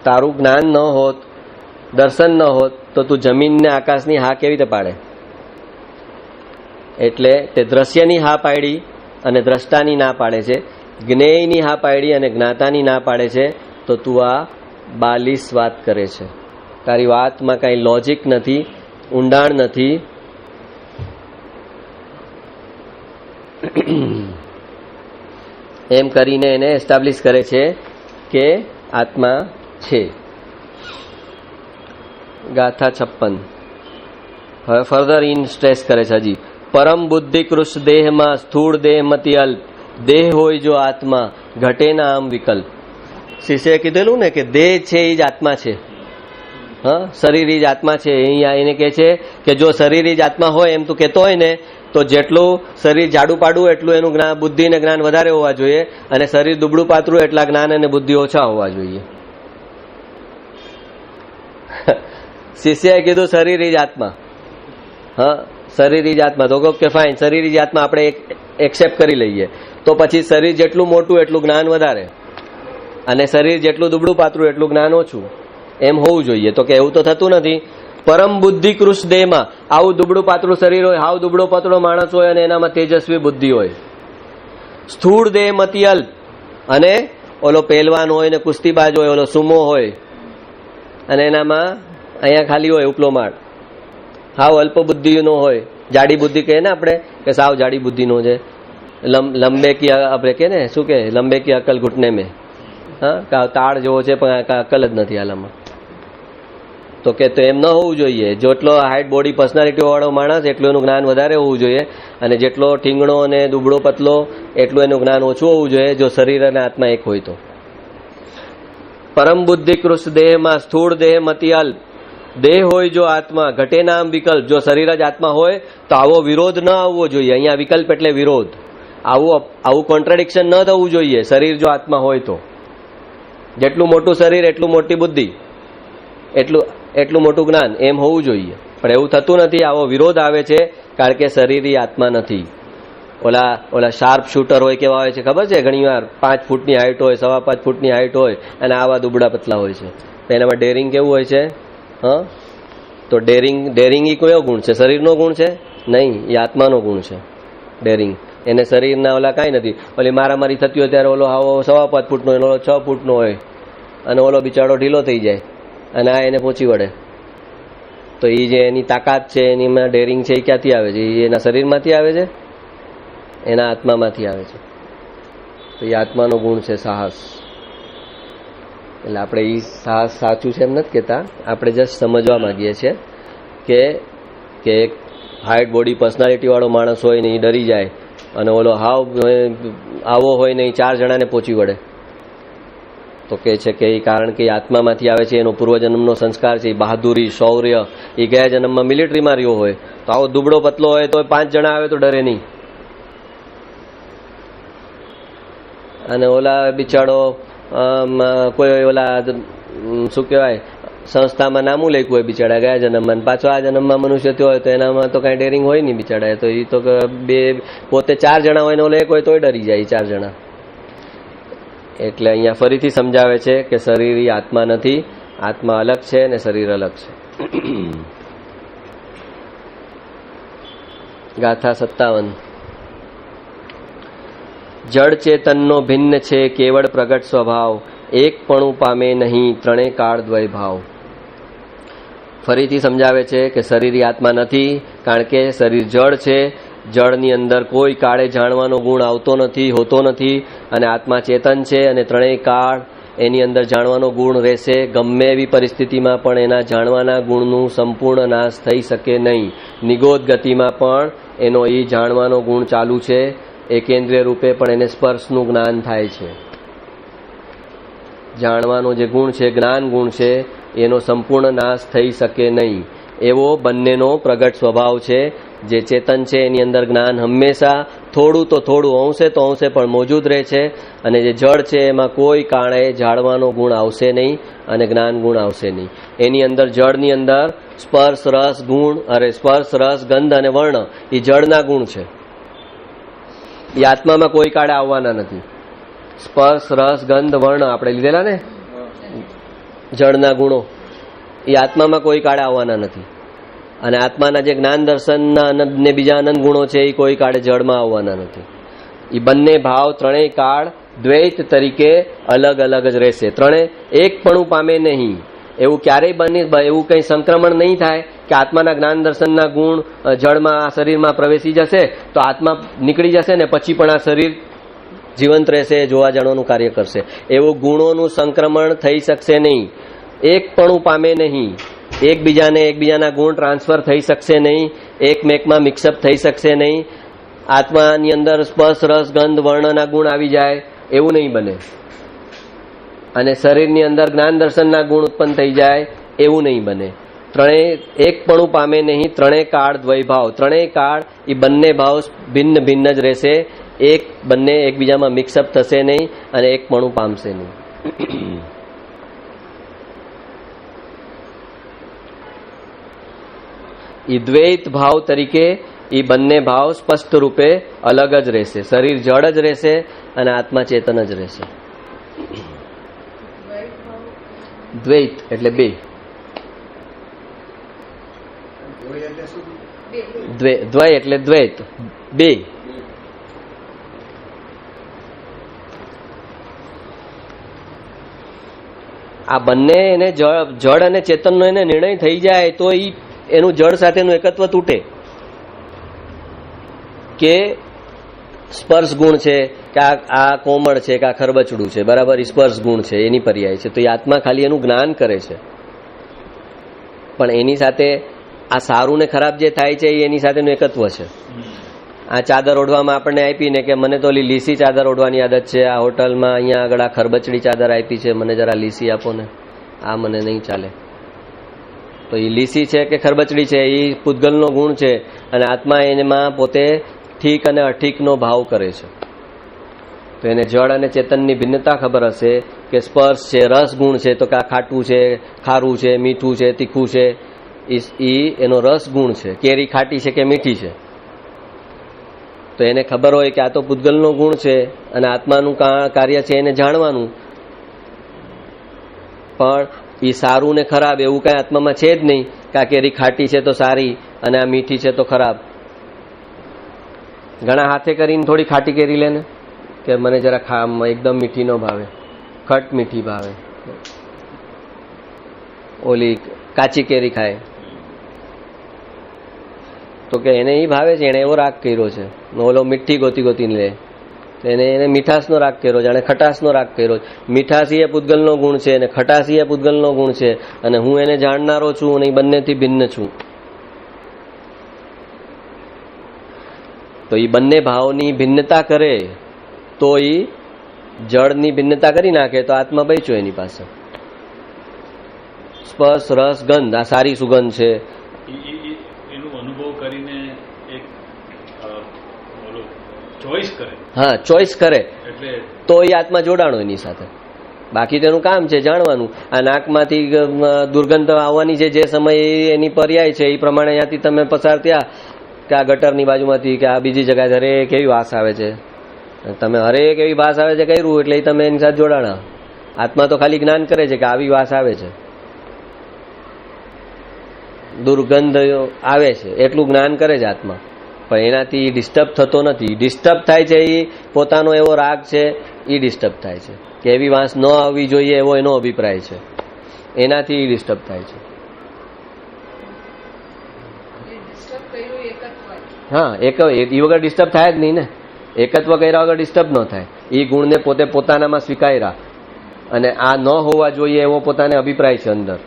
તારું જ્ઞાન ન હોત, દર્શન ન હોત તો તું જમીનને આકાશની હા કેવી રીતે પાડે? એટલે તે દ્રશ્યની હા પાડી અને દ્રષ્ટાની ના પાડે છે, જ્ઞેયની હા પાડી અને જ્ઞાતાની ના પાડે છે. તો તું આ બાલિશ વાત કરે છે. તારી વાતમાં કાંઈ લોજિક નથી, ઊંડાણ નથી. એમ કરીને એને એસ્ટાબ્લિશ કરે છે કે આત્મા છે. ગાથા 56. હવે ફર્ધર ઇન સ્ટ્રેસ કરે છે હજી. પરમ બુદ્ધિ કૃષ્ણ દેહમાં સ્થૂળ દેહ મતિ અલ્પ, દેહ હોય જો આત્મા ઘટે ના આમ વિકલ્પ. શિષ્યએ કીધેલું ને કે દેહ છે એ જ આત્મા છે, હા, શરીર જ આત્મા છે. અહીંયા એને કહે છે કે જો શરીર જ આત્મા હોય એમ તું કહેતો હોય ને, તો જેટલું શરીર જાડું પાડું એટલું એનું જ્ઞાન, બુદ્ધિ ને જ્ઞાન વધારે હોવા જોઈએ, અને શરીર દુબળું પાતળું એટલા જ્ઞાન અને બુદ્ધિ ઓછા હોવા જોઈએ. શિષ્યએ કીધું શરીર જ આત્મા, હા, શરીર જ આત્મા. તો કે ફાઇન, શરીર જ આત્મા આપણે એક્સેપ્ટ કરી લઈએ. તો પછી શરીર જેટલું મોટું એટલું જ્ઞાન વધારે, અને શરીર જેટલું દુબળું પાતળું એટલું જ્ઞાન ઓછું, એમ હોવું જોઈએ. તો કે એવું તો થતું નથી. પરમ બુદ્ધિ કૃષ દેહમાં આવું દુબળું પાતળું શરીર હોય, હાવ દુબળો પાતળો માણસ હોય, અને એનામાં તેજસ્વી બુદ્ધિ હોય. સ્થૂળ દેહ મતિ અલ્પ, અને ઓલો પહેલવાન હોય ને કુસ્તીબાજ હોય, ઓલો સુમો હોય, અને એનામાં અહીંયા ખાલી હોય ઉપલો માળ, હાવ અલ્પ બુદ્ધિનો હોય. જાડી બુદ્ધિ કહે ને આપણે, કે સાવ જાડી બુદ્ધિનો છે. લંબે કી આપણે કે ને, શું કે, લંબે કી અકલ ઘૂંટને મેં, હા, તાળ જેવો છે પણ અકલ જ નથી હાલમાં. તો કે તો એમ ન હોવું જોઈએ. જેટલો હાઈટ બોડી પર્સનાલિટી વાળો માણસ એટલું એનું જ્ઞાન વધારે હોવું જોઈએ, અને જેટલો ઠીંગણો અને દુબળો પતલો એટલું એનું જ્ઞાન ઓછું હોવું જોઈએ, જો શરીર અને આત્મા એક હોય તો. પરમ બુદ્ધિ કૃષ દેહમાં સ્થૂળ દેહ મતિ અલ્પ, દેહ હોય જો આત્મા ઘટે નામ વિકલ્પ. જો શરીર જ આત્મા હોય તો આવો વિરોધ ન આવવો જોઈએ. અહીંયા વિકલ્પ એટલે વિરોધ. આવું કોન્ટ્રાડિક્શન ન થવું જોઈએ. શરીર જો આત્મા હોય તો જેટલું મોટું શરીર એટલું મોટી બુદ્ધિ, એટલું મોટું જ્ઞાન, એમ હોવું જોઈએ. પણ એવું થતું નથી. આવો વિરોધ આવે છે કારણ કે શરીર એ આત્મા નથી. ઓલા શાર્પ શૂટર હોય કેવા હોય છે ખબર છે? ઘણી વાર 5 ફૂટની હાઈટ હોય, 5.25 ફૂટની હાઈટ હોય, અને આવા દુબળા પતલા હોય છે. એનામાં ડેરિંગ કેવું હોય છે? હા, તો ડેરિંગ એ કયો ગુણ છે? શરીરનો ગુણ છે? નહીં, એ આત્માનો ગુણ છે ડેરિંગ. એને શરીરના ઓલા કાંઈ નથી. ઓલી મારામારી થતી હોય ત્યારે ઓલો આવો 5.25 ફૂટનો, એનો 6 ફૂટનો હોય, અને ઓલો બિચારો ઢીલો થઈ જાય, અને આ એને પહોંચી વળે. તો એ જે એની તાકાત છે, એની ડેરિંગ છે, એ ક્યાંથી આવે છે? એ એના શરીરમાંથી આવે છે, એના આત્મામાંથી આવે છે. તો એ આત્માનો ગુણ છે સાહસ. એટલે આપણે એ સાહસ સાચું છે એમ નથી કહેતા, આપણે જસ્ટ સમજવા માંગીએ છીએ કે એક હાઈટ બોડી પર્સનાલિટી વાળો માણસ હોય ને એ ડરી જાય, અને ઓલો હાવ આવો હોય ને એ 4 જણાને પહોંચી વળે. તો કે છે કે એ કારણ કે એ આત્મામાંથી આવે છે, એનો પૂર્વજન્મનો સંસ્કાર છે, એ બહાદુરી, શૌર્ય, એ ગયા જન્મમાં મિલિટરીમાં રહ્યો હોય. તો આવો દુબળો પતલો હોય તો 5 જણા આવે તો ડરે નહીં. અને ઓલા બિચારો કોઈ ઓલા શું કહેવાય સંસ્થામાં નામું લખ્યું હોય બિચારા ગયા જન્મમાં, પાછો આ જન્મમાં મનુષ્ય થયો હોય તો એનામાં તો કાંઈ ડેરિંગ હોય નહીં બિચારા. તો એ તો પોતે 4 જણા હોય ને ઓલો એક હોય તોય ડરી જાય 4 જણા. એટલે અહીંયા ફરીથી સમજાવે છે કે શરીર એ આત્મા નથી, આત્મા અલગ છે અને શરીર અલગ છે. ગાથા 57. જડ ચેતનનો ભિન્ન છે કેવળ પ્રગટ સ્વભાવ, એકપણું પામે નહીં ત્રણેય કાળ દ્વય ભાવ. ફરીથી સમજાવે છે કે શરીર એ આત્મા નથી, કારણ કે શરીર જળ છે. જળની અંદર કોઈ કાળે જાણવાનો ગુણ આવતો નથી, હોતો નથી. અને આત્મા ચેતન છે, અને ત્રણેય કાળ એની અંદર જાણવાનો ગુણ રહેશે. ગમે એવી પરિસ્થિતિમાં પણ એના જાણવાના ગુણનું સંપૂર્ણ નાશ થઈ શકે નહીં. નિગોદ ગતિમાં પણ એનો એ જાણવાનો ગુણ ચાલુ છે. એકેન્દ્રિય રૂપે પણ એને સ્પર્શનું જ્ઞાન થાય છે. જાણવાનો જે ગુણ છે, જ્ઞાન ગુણ છે, એનો સંપૂર્ણ નાશ થઈ શકે નહીં. એવો બંનેનો પ્રગટ સ્વભાવ છે. જે ચેતન છે એની અંદર જ્ઞાન હંમેશા થોડું તો થોડું, અંશે તો અંશે પણ મોજૂદ રહે છે. અને જે જળ છે એમાં કોઈ કાળે જાણવાનો ગુણ આવશે નહીં અને જ્ઞાન ગુણ આવશે નહીં. એની અંદર જળની અંદર સ્પર્શ રસ ગુણ, સ્પર્શ રસ ગંધ અને વર્ણ એ જળના ગુણ છે. એ આત્મામાં કોઈ કાળે આવવાના નથી. સ્પર્શ રસ ગંધ વર્ણ આપણે લીધેલા ને જળના ગુણો, એ આત્મામાં કોઈ કાળે આવવાના નથી. અને આત્માના જે જ્ઞાન દર્શનના આનંદ ને બીજા આનંદ ગુણો છે એ કોઈ કાળે જળમાં આવવાના નથી. એ બંને ભાવ ત્રણેય કાળ દ્વૈત તરીકે અલગ અલગ જ રહેશે. ત્રણે એકપણું પામે નહીં. એવું ક્યારેય બને, એવું કંઈ સંક્રમણ નહીં થાય કે આત્માના જ્ઞાન દર્શનના ગુણ જળમાં આ શરીરમાં પ્રવેશી જશે તો આત્મા નીકળી જશે ને પછી પણ આ શરીર જીવંત રહેશે, જોવા જાણવાનું કાર્ય કરશે. એવું ગુણોનું સંક્રમણ થઈ શકશે નહીં. એકપણું પામે નહીં. એકબીજાના ગુણ ટ્રાન્સફર થઈ શકશે નહીં. એકમેકમાં મિક્સઅપ થઈ શકશે નહીં. આત્માની અંદર સ્પર્શ રસ ગંધ વર્ણના ગુણ આવી જાય એવું નહીં બને, અને શરીરની અંદર જ્ઞાન દર્શનના ગુણ ઉત્પન્ન થઈ જાય એવું નહીં બને. ત્રણેય એકપણું પામે નહીં, ત્રણેય કાળ દ્વૈભાવ, ત્રણેય કાળ એ બંને ભાવ ભિન્ન ભિન્ન જ રહેશે, બંને એકબીજામાં મિક્સઅપ થશે નહીં અને એકપણું પામશે નહીં. ઈ દ્વૈત ભાવ તરીકે એ બંને ભાવ સ્પષ્ટ રૂપે અલગ જ રહેશે. શરીર જડ જ રહેશે અને આત્મા ચેતન જ રહેશે. દ્વૈત એટલે બે, દ્વય એટલે દ્વૈત બે. આ બંને એને જડ અને ચેતનનો એને નિર્ણય થઈ જાય તો એનું જડ સાથેનું એકત્વ તૂટે. કે સ્પર્શ ગુણ છે કે આ કોમળ છે કે આ ખરબચડું છે, બરાબર, સ્પર્શ ગુણ છે એની પર્યાય છે, તો એ આત્મા ખાલી એનું જ્ઞાન કરે છે, પણ એની સાથે આ સારું ને ખરાબ જે થાય છે એની સાથેનું એકત્વ છે. આ ચાદર ઓઢવામાં આપણને આપી ને કે મને તો લીસી ચાદર ઓઢવાની આદત છે, આ હોટલમાં અહીંયા આગળ આ ખરબચડી ચાદર આપી છે, મને જરા લીસી આપો ને, આ મને નહીં ચાલે. તો એ લીસી છે કે ખરબચડી છે એ પૂતગલનો ગુણ છે, અને આત્મા એમાં પોતે ઠીક અને અઠીકનો ભાવ કરે છે. તો એને જળ અને ચેતનની ભિન્નતા ખબર હશે કે સ્પર્શ છે, રસ ગુણ છે, તો કે આ ખાટું છે, ખારું છે, મીઠું છે, તીખું છે, એનો રસ ગુણ છે. કેરી ખાટી છે કે મીઠી છે, તો એને ખબર હોય કે આ તો પૂતગલનો ગુણ છે અને આત્માનું કાર્ય છે એને જાણવાનું. પણ એ સારું ને ખરાબ એવું કઈ આત્મામાં છે જ નહીં કે આ કેરી ખાટી છે તો સારી અને આ મીઠી છે તો ખરાબ. ઘણા હાથે કરીને થોડી ખાટી કેરી લે ને કે મને જરા એકદમ મીઠી ન ભાવે, ખટ મીઠી ભાવે. ઓલી કાચી કેરી ખાય તો કે એને એ ભાવે છે, એને એવો રાગ કર્યો છે. ઓલો મીઠી ગોતી ગોતીને લે, એને મીઠાશનો રાગ કર્યો છે, અને ખટાશનો રાગ કર્યો છે. મીઠાશી એ પૂતગલનો ગુણ છે અને ખટાશી એ પૂતગલનો ગુણ છે, અને હું એને જાણનારો છું અને એ બંનેથી ભિન્ન છું. તો એ બંને ભાવની ભિન્નતા કરે તો એ જળની ભિન્નતા કરી નાખે તો આત્મા બચ્યો એની પાસે. સ્પર્શ રસ ગંધ આ સારી સુગંધ છે, એનું અનુભવ કરીને એક ચોઈસ કરે. હા, ચોઈસ કરે એટલે તો એ આત્મા જોડાણો એની સાથે. બાકી તેનું કામ છે જાણવાનું. આ નાકમાંથી દુર્ગંધ આવવાની છે જે સમય એની પર્યાય છે એ પ્રમાણે ત્યાંથી તમે પસાર થયા કે આ ગટરની બાજુમાંથી કે આ બીજી જગ્યાએ હરે કેવી વાસ આવે છે, તમે હરેક એવી વાસ આવે છે કર્યું એટલે તમે એની સાથે જોડાણા. આત્મા તો ખાલી જ્ઞાન કરે છે કે આવી વાસ આવે છે, દુર્ગંધ આવે છે, એટલું જ્ઞાન કરે છે આત્મા, પણ એનાથી ડિસ્ટર્બ થતો નથી. ડિસ્ટર્બ થાય છે એ પોતાનો એવો રાગ છે, એ ડિસ્ટર્બ થાય છે કે એવી વાસ ન આવવી જોઈએ એવો એનો અભિપ્રાય છે, એનાથી ડિસ્ટર્બ થાય છે. હા, એ વગર ડિસ્ટર્બ થાય જ નહીં ને. એકત્વ કર્યા વગર ડિસ્ટર્બ ન થાય. એ ગુણને પોતે પોતાનામાં સ્વીકાર્યા, અને આ ન હોવા જોઈએ એવો પોતાને અભિપ્રાય છે અંદર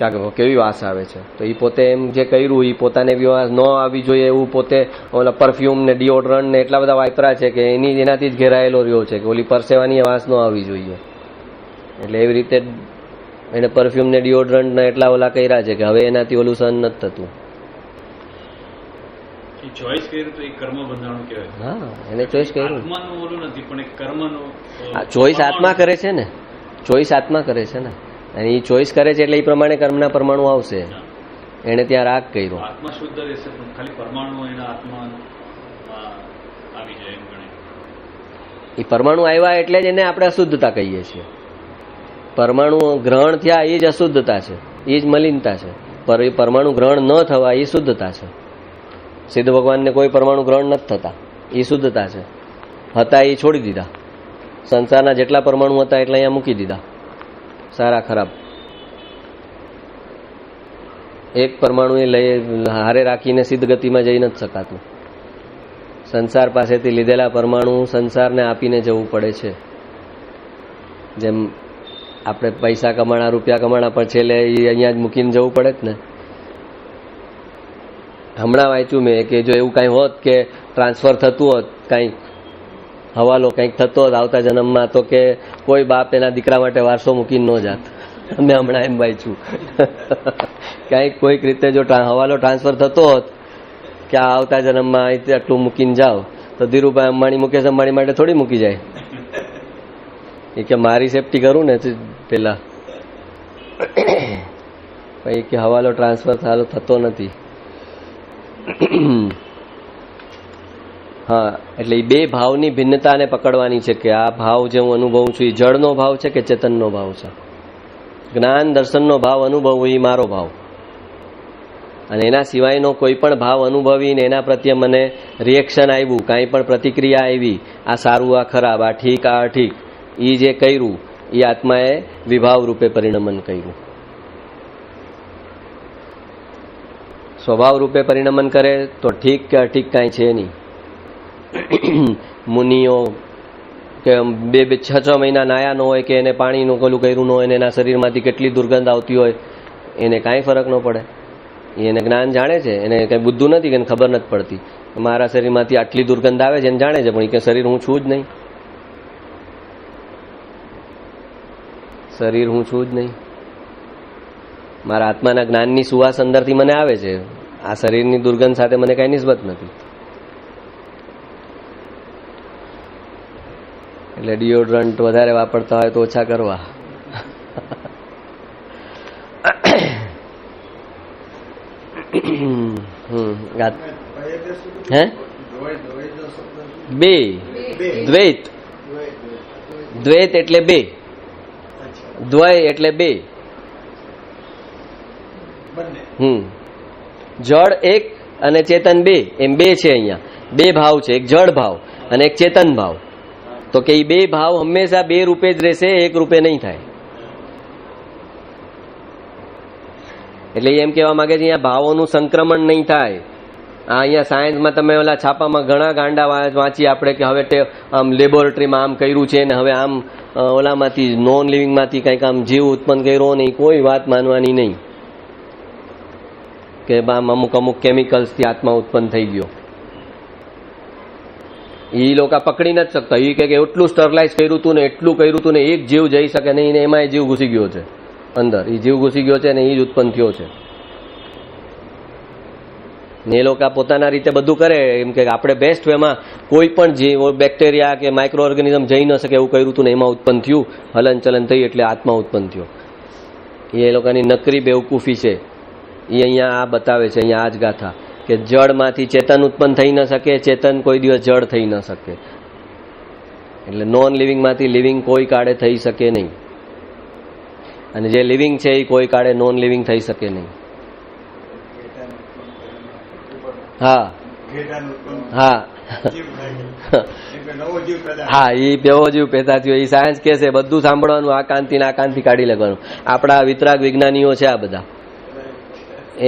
કે કેવી વાસ આવે છે, તો એ પોતે એમ જે કર્યું એ પોતાને એવી વાસ ન આવી જોઈએ એવું પોતે ઓલા પરફ્યુમ ને ડિઓડરન્ટ ને એટલા બધા વાપરા છે કે એનાથી જ ઘેરાયેલો રહ્યો છે કે ઓલી પરસેવાની વાસ ન આવી જોઈએ. એટલે એવી રીતે એને પરફ્યુમ ને ડિઓડરન્ટ ને એટલા ઓલા કર્યા છે કે હવે એનાથી ઓલું સહન નથી થતું. ચોઈસ કર્યું તો એ કર્મ બંધાણું કહેવાય. હા, એને ચોઈસ કર્યું. આત્માનું ઓલું નથી પણ એક કર્મનું. ચોઈસ આત્મા કરે છે ને, ચોઈસ આત્મા કરે છે ને, અને એ ચોઈસ કરે છે એટલે એ પ્રમાણે કર્મના પરમાણુ આવશે. એને ત્યાં રાગ કર્યો. આત્મા શુદ્ધ રહેશે પણ ખાલી પરમાણુ એના આત્મા આવી જાય એમ ગણે. એ પરમાણુ આવ્યા એટલે જ એને આપણે અશુદ્ધતા કહીએ છીએ. પરમાણુ ગ્રહણ થયા એ જ અશુદ્ધતા છે, એ જ મલિનતા છે. પર એ પરમાણુ ગ્રહણ ન થવા એ શુદ્ધતા છે. સિદ્ધ ભગવાનને કોઈ પરમાણુ ગ્રહણ નથી થતા, એ શુદ્ધતા છે. હતા એ છોડી દીધા. સંસારના જેટલા પરમાણુ હતા એટલા અહીંયા મૂકી દીધા, સારા ખરાબ. એક પરમાણુ એ લઈ હારે રાખીને સિદ્ધ ગતિમાં જઈ નથી શકાતું. સંસાર પાસેથી લીધેલા પરમાણુ સંસારને આપીને જવું પડે છે. જેમ આપણે પૈસા કમાણા રૂપિયા કમાણા પણ છેલ્લે એ અહીંયા જ મૂકીને જવું પડે જ ને. હમણાં વાંચ્યું મેં કે જો એવું કંઈ હોત કે ટ્રાન્સફર થતું હોત, કંઈક હવાલો કંઈક થતો હોત આવતા જન્મમાં, તો કે કોઈ બાપ એના દીકરા માટે વારસો મૂકીને ન જાત. મેં હમણાં એમ વાંચ્યું કંઈક કોઈક રીતે જો હવાલો ટ્રાન્સફર થતો હોત કે આ આવતા જન્મમાં અહીંથી આટલું મૂકીને જાઓ, તો ધીરુભાઈ અંબાણી મુકેશ અંબાણી માટે થોડી મૂકી જાય. એ કે મારી સેફટી કરું ને પેલા, પછી કે હવાલો ટ્રાન્સફર થતો નથી. હા, એટલે એ બે ભાવની ભિન્નતાને પકડવાની છે કે આ ભાવ જે હું અનુભવું છું એ જળનો ભાવ છે કે ચેતનનો ભાવ છે. જ્ઞાન દર્શનનો ભાવ અનુભવવો એ મારો ભાવ, અને એના સિવાયનો કોઈ પણ ભાવ અનુભવીને એના પ્રત્યે મને રિએક્શન આવ્યું, કાંઈ પણ પ્રતિક્રિયા આવી, આ સારું આ ખરાબ, આ ઠીક આ અઠીક, એ જે કર્યું એ આત્માએ વિભાવ રૂપે પરિણમન કર્યું. સ્વભાવ રૂપે પરિણમન કરે તો ઠીક કે અઠીક કાંઈ છે નહીં. મુનિઓ કે 2-6 મહિના નાયા ન હોય કે એને પાણીનું કોલું કર્યું ન હોય ને એના શરીરમાંથી કેટલી દુર્ગંધ આવતી હોય, એને કાંઈ ફરક ન પડે. એને જ્ઞાન જાણે છે, એને કંઈ બુદ્ધું નથી કે એને ખબર નથી પડતી. મારા શરીરમાંથી આટલી દુર્ગંધ આવે છે એને જાણે છે, પણ કે શરીર હું છું જ નહીં, શરીર હું છું જ નહીં. મારા આત્માના જ્ઞાનની સુવાસ અંદરથી મને આવે છે, આ શરીરની દુર્ગંધ સાથે મને કાંઈ નિસ્બત નથી. એટલે ડિયોડ્રન્ટ વધારે વાપરતા હોય તો ઓછા કરવા. હે બે દ્વૈત, દ્વૈત એટલે બે, દ્વય એટલે બે. જળ એક અને ચેતન બે, એમ બે છે. અહીંયા બે ભાવ છે, એક જળ ભાવ અને એક ચેતન ભાવ. તો કે એ બે ભાવ હંમેશા બે રૂપે જ રહેશે, એક રૂપે નહીં થાય. એટલે એમ કહેવા માંગે છે અહીંયા ભાવોનું સંક્રમણ નહીં થાય. અહીંયા સાયન્સમાં તમે ઓલા છાપામાં ઘણા ગાંડા વાંચી આપણે કે હવે આમ લેબોરેટરીમાં આમ કર્યું છે ને હવે આમ ઓલામાંથી નોન લિવિંગમાંથી કંઈક આમ જીવ ઉત્પન્ન કર્યો નહીં. કોઈ વાત માનવાની નહીં કે આમ અમુક અમુક કેમિકલ્સથી આત્મા ઉત્પન્ન થઈ ગયો. એ લોકો પકડી નથી શકતા. એ કે એટલું સ્ટરલાઇઝ કર્યું હતું ને એટલું કર્યું હતું ને એક જીવ જઈ શકે નહીં, ને એમાં જીવ ઘૂસી ગયો છે અંદર. એ જીવ ઘૂસી ગયો છે ને એ જ ઉત્પન્ન થયો છે. ને એ લોકો પોતાના રીતે બધું કરે એમ કે આપણે બેસ્ટ વેમાં કોઈ પણ જીવ બેક્ટેરિયા કે માઇક્રો ઓર્ગેનિઝમ જઈ ન શકે એવું કર્યું હતું ને એમાં ઉત્પન્ન થયું, હલનચલન થઈ એટલે આત્મા ઉત્પન્ન થયો. એ લોકોની નકરી બેવકૂફી છે. એ અહીંયા આ બતાવે છે, અહીંયા આ જ ગાથા કે જળમાંથી ચેતન ઉત્પન્ન થઈ ન શકે, ચેતન કોઈ દિવસ જળ થઈ ન શકે. એટલે નોન લિવિંગમાંથી લિવિંગ કોઈ કાળે થઈ શકે નહીં, અને જે લિવિંગ છે એ કોઈ કાળે નોન લિવિંગ થઈ શકે નહીં. હા હા હા, એ બેવો જીવ પેદા થયો. એ સાયન્સ કે છે બધું સાંભળવાનું, આ કાનથી ને આ કાનથી કાઢી લેવાનું. આપણા વિતરાગ વિજ્ઞાનીઓ છે આ બધા,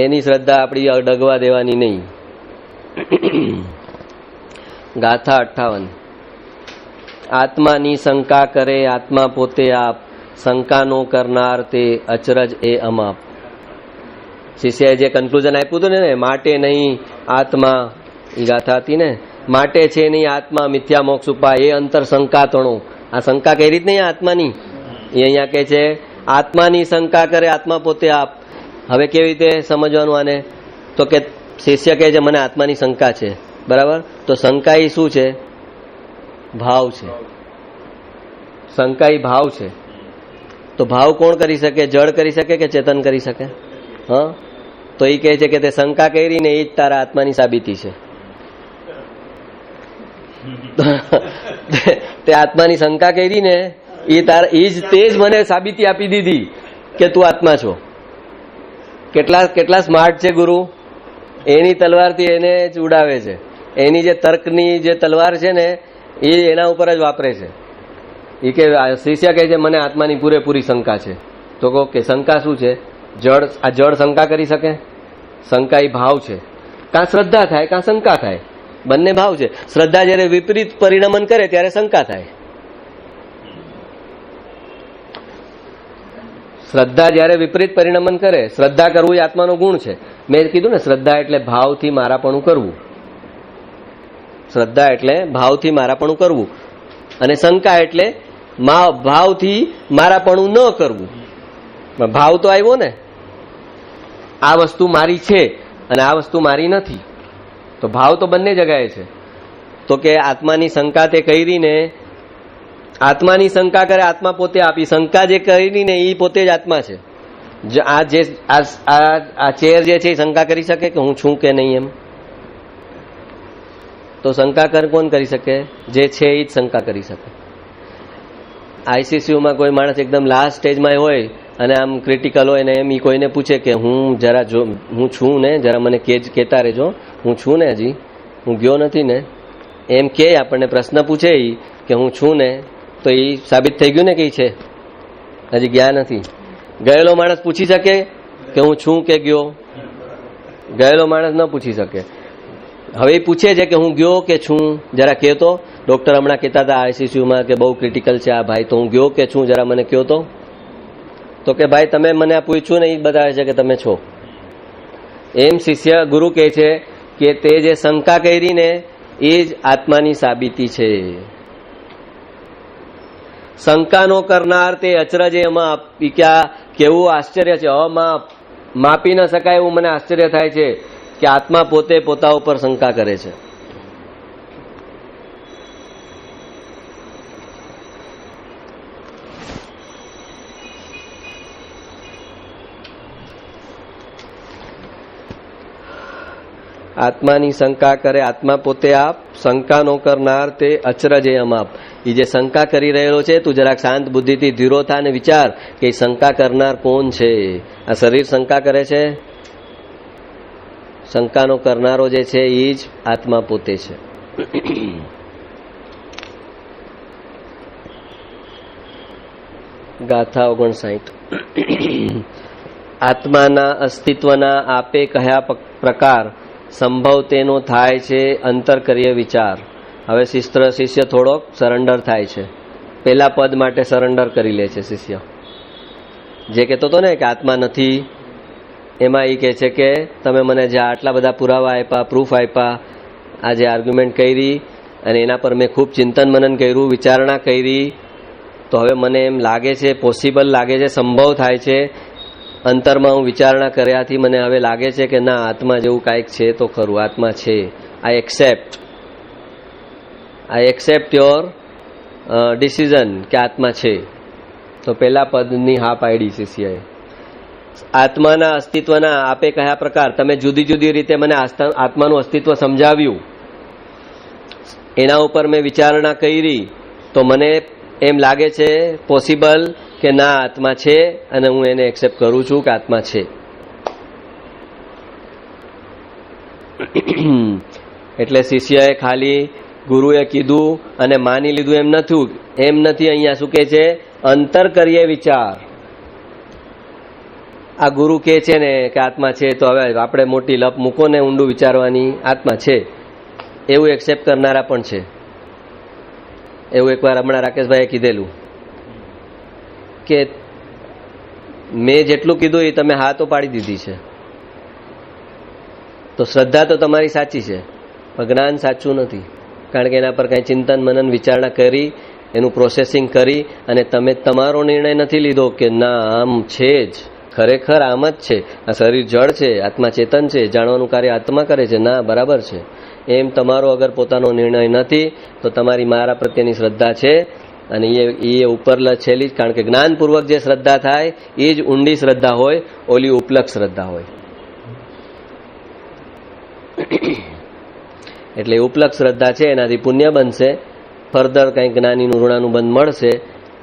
એની શ્રદ્ધા આપણી ડગવા દેવાની નહીં. ગાથા 58. આત્માની શંકા કરે આત્મા પોતે આપ, શંકાનો કરનાર તે અચરજ એ અમાપ. શિષ્યએ જે કન્ક્લુઝન આપ્યું હતું ને, માટે નહીં આત્મા, એ ગાથા હતી ને, માટે છે નહીં આત્મા મિથ્યા મોક્ષ ઉપાય, એ અંતર શંકા તણો. આ શંકા કઈ રીત નહીં આત્માની, એ અહીંયા કે છે આત્માની શંકા કરે આત્મા પોતે આપ. હવે કેવી રીતે સમજવાનું આને? તો કે શિષ્ય કહે છે મને આત્માની શંકા છે, બરાબર. તો શંકા એ શું છે? ભાવ છે. શંકા એ ભાવ છે. તો ભાવ કોણ કરી શકે? જળ કરી શકે કે ચેતન કરી શકે? હા, તો એ કહે છે કે તે શંકા કરી ને એ જ તારા આત્માની સાબિતી છે. તે આત્માની શંકા કરી ને એ તે જ મને સાબિતી આપી દીધી કે તું આત્મા છો. કેટલા સ્માર્ટ છે ગુરુ! એની તલવારથી એને જ ઉડાવે છે. એની જે તર્કની જે તલવાર છે ને એ એના ઉપર જ વાપરે છે. એ કે શિષ્ય કહે છે મને આત્માની પૂરેપૂરી શંકા છે. તો કહો કે શંકા શું છે? જળ. આ જળ શંકા કરી શકે? શંકા એ ભાવ છે. કાં શ્રદ્ધા થાય કાં શંકા થાય, બંને ભાવ છે. શ્રદ્ધા જયારે વિપરીત પરિણમન કરે ત્યારે શંકા થાય. શ્રદ્ધા જ્યારે વિપરીત પરિણમન કરે, શ્રદ્ધા કરવું એ આત્માનો ગુણ છે. મેં કીધું ને, શ્રદ્ધા એટલે ભાવથી મારાપણું કરવું. શ્રદ્ધા એટલે ભાવથી મારાપણું કરવું, અને શંકા એટલે ભાવથી મારાપણું ન કરવું. ભાવ તો આવ્યો ને, આ વસ્તુ મારી છે અને આ વસ્તુ મારી નથી, તો ભાવ તો બંને જગાએ છે. તો કે આત્માની શંકા તે કરીને, આત્માની શંકા કરે આત્મા પોતે આપી, શંકા જે કરીને એ પોતે જ આત્મા છે. આ ચેર જે છે એ શંકા કરી શકે કે હું છું કે નહીં એમ? તો શંકા કોણ કરી શકે? જે છે એ જ શંકા કરી શકે. આઈસીસીયુમાં કોઈ માણસ એકદમ લાસ્ટ સ્ટેજમાં હોય અને આમ ક્રિટિકલ હોય ને એમ ઈ કોઈને પૂછે કે હું છું ને, જરા મને કહેતા રહેજો, હું છું ને, હજી હું ગયો નથી ને, એમ કે આપણને પ્રશ્ન પૂછે કે હું છું ને, તો એ સાબિત થઈ ગયું ને કે છે, હજી ગયા નથી. ગયેલો માણસ પૂછી શકે કે હું છું કે ગયો? ગયેલો માણસ ન પૂછી શકે. હવે એ પૂછે છે કે હું ગયો કે છું, જરા કહેતો. ડોક્ટર હમણાં કહેતા હતા આઈસીસીયુમાં કે બહુ ક્રિટિકલ છે આ ભાઈ, તો હું ગયો કે છું, જરા મને કહો તો કે ભાઈ તમે મને આ પૂછ્યું ને એ બતાવે છે કે તમે છો. એમ શિષ્ય ગુરુ કહે છે કે તે જે શંકા કરી ને એ જ આત્માની સાબિતી છે. શંકાનો કરનાર તે અચરજ એમાં કેવું આશ્ચર્ય છે, માપી ન શકાય એવું મને આશ્ચર્ય થાય છે કે આત્મા પોતે પોતા ઉપર શંકા કરે છે. આત્માની શંકા કરે આત્મા પોતે આપ, શંકા નો કરનાર તે અચરજ અમાપ. એ જે શંકા કરી રહેલો છે, તું જરાક શાંત બુદ્ધિથી ધીરો થા અને વિચાર કે શંકા કરનાર કોણ છે. આ શરીર શંકા કરે છે? શંકાનો કરનારો જે છે એ જ આત્મા પોતે છે. ગાથા 59. આત્માના અસ્તિત્વના આપે કયા પ્રકાર સંભવ તેનો થાય છે અંતર કરીએ વિચાર. હવે શિષ્ય થોડોક સરેન્ડર થાય છે. પેલા પદ માટે સરેન્ડર કરી લે છે શિષ્ય. જે કહેતો હતો ને કે આત્મા નથી, એમાં એ કહે છે કે તમે મને જે આટલા બધા પુરાવા આપ્યા, પ્રૂફ આપ્યા, આ જે આર્ગ્યુમેન્ટ કરી અને એના પર મેં ખૂબ ચિંતન મનન કર્યું, વિચારણા કરી, તો હવે મને એમ લાગે છે, પોસિબલ લાગે છે, સંભવ થાય છે, અંતરમાં હું વિચારણા કર્યાથી મને હવે લાગે છે કે ના, આત્મા જેવું કાંઈક છે તો ખરું, આત્મા છે. આઈ એક્સેપ્ટ યોર ડિસિઝન કે આત્મા છે. તો પેલા પદની હા પાડી શિષ્યએ. આત્માના અસ્તિત્વના આપે કયા પ્રકાર, તમે જુદી જુદી રીતે મને આત્માનું અસ્તિત્વ સમજાવ્યું, એના ઉપર મેં વિચારણા કરી, તો મને એમ લાગે છે પોસિબલ કે ના, આત્મા છે અને હું એને એક્સેપ્ટ કરું છું કે આત્મા છે. એટલે શિષ્યએ ખાલી ગુરુએ કીધું અને માની લીધું એમ નથી. અહીંયા શું કહે છે? અંતર કરીએ વિચાર. આ ગુરુ કહે છે ને કે આત્મા છે, તો હવે આપણે મોટી લપ મૂકો ને ઊંડું વિચારવાની, આત્મા છે એવું એક્સેપ્ટ કરનારા પણ છે. એવું એકવાર હમણાં રાકેશભાઈએ કીધેલું કે મેં જેટલું કીધું એ તમે હા તો પાડી દીધી છે. તો શ્રદ્ધા તો તમારી સાચી છે, પણ જ્ઞાન સાચું નથી. કારણ કે એના પર કંઈ ચિંતન મનન વિચારણા કરી, એનું પ્રોસેસિંગ કરી, અને તમે તમારો નિર્ણય નથી લીધો કે ના, આમ છે જ, ખરેખર આમ જ છે, આ શરીર જળ છે, આત્મા ચેતન છે, જાણવાનું કાર્ય આત્મા કરે છે, ના બરાબર છે, એમ તમારો અગર પોતાનો નિર્ણય નથી, તો તમારી મારા પ્રત્યેની શ્રદ્ધા છે અને એ ઉપર લછેલી. કારણ કે જ્ઞાનપૂર્વક જે શ્રદ્ધા થાય એ જ ઊંડી શ્રદ્ધા હોય, ઓલી ઉપલક શ્રદ્ધા હોય. એટલે ઉપલક શ્રદ્ધા છે, એનાથી પુણ્ય બનશે, ફર્ધર કંઈ જ્ઞાનીનું ઋણાનું બંધ મળશે,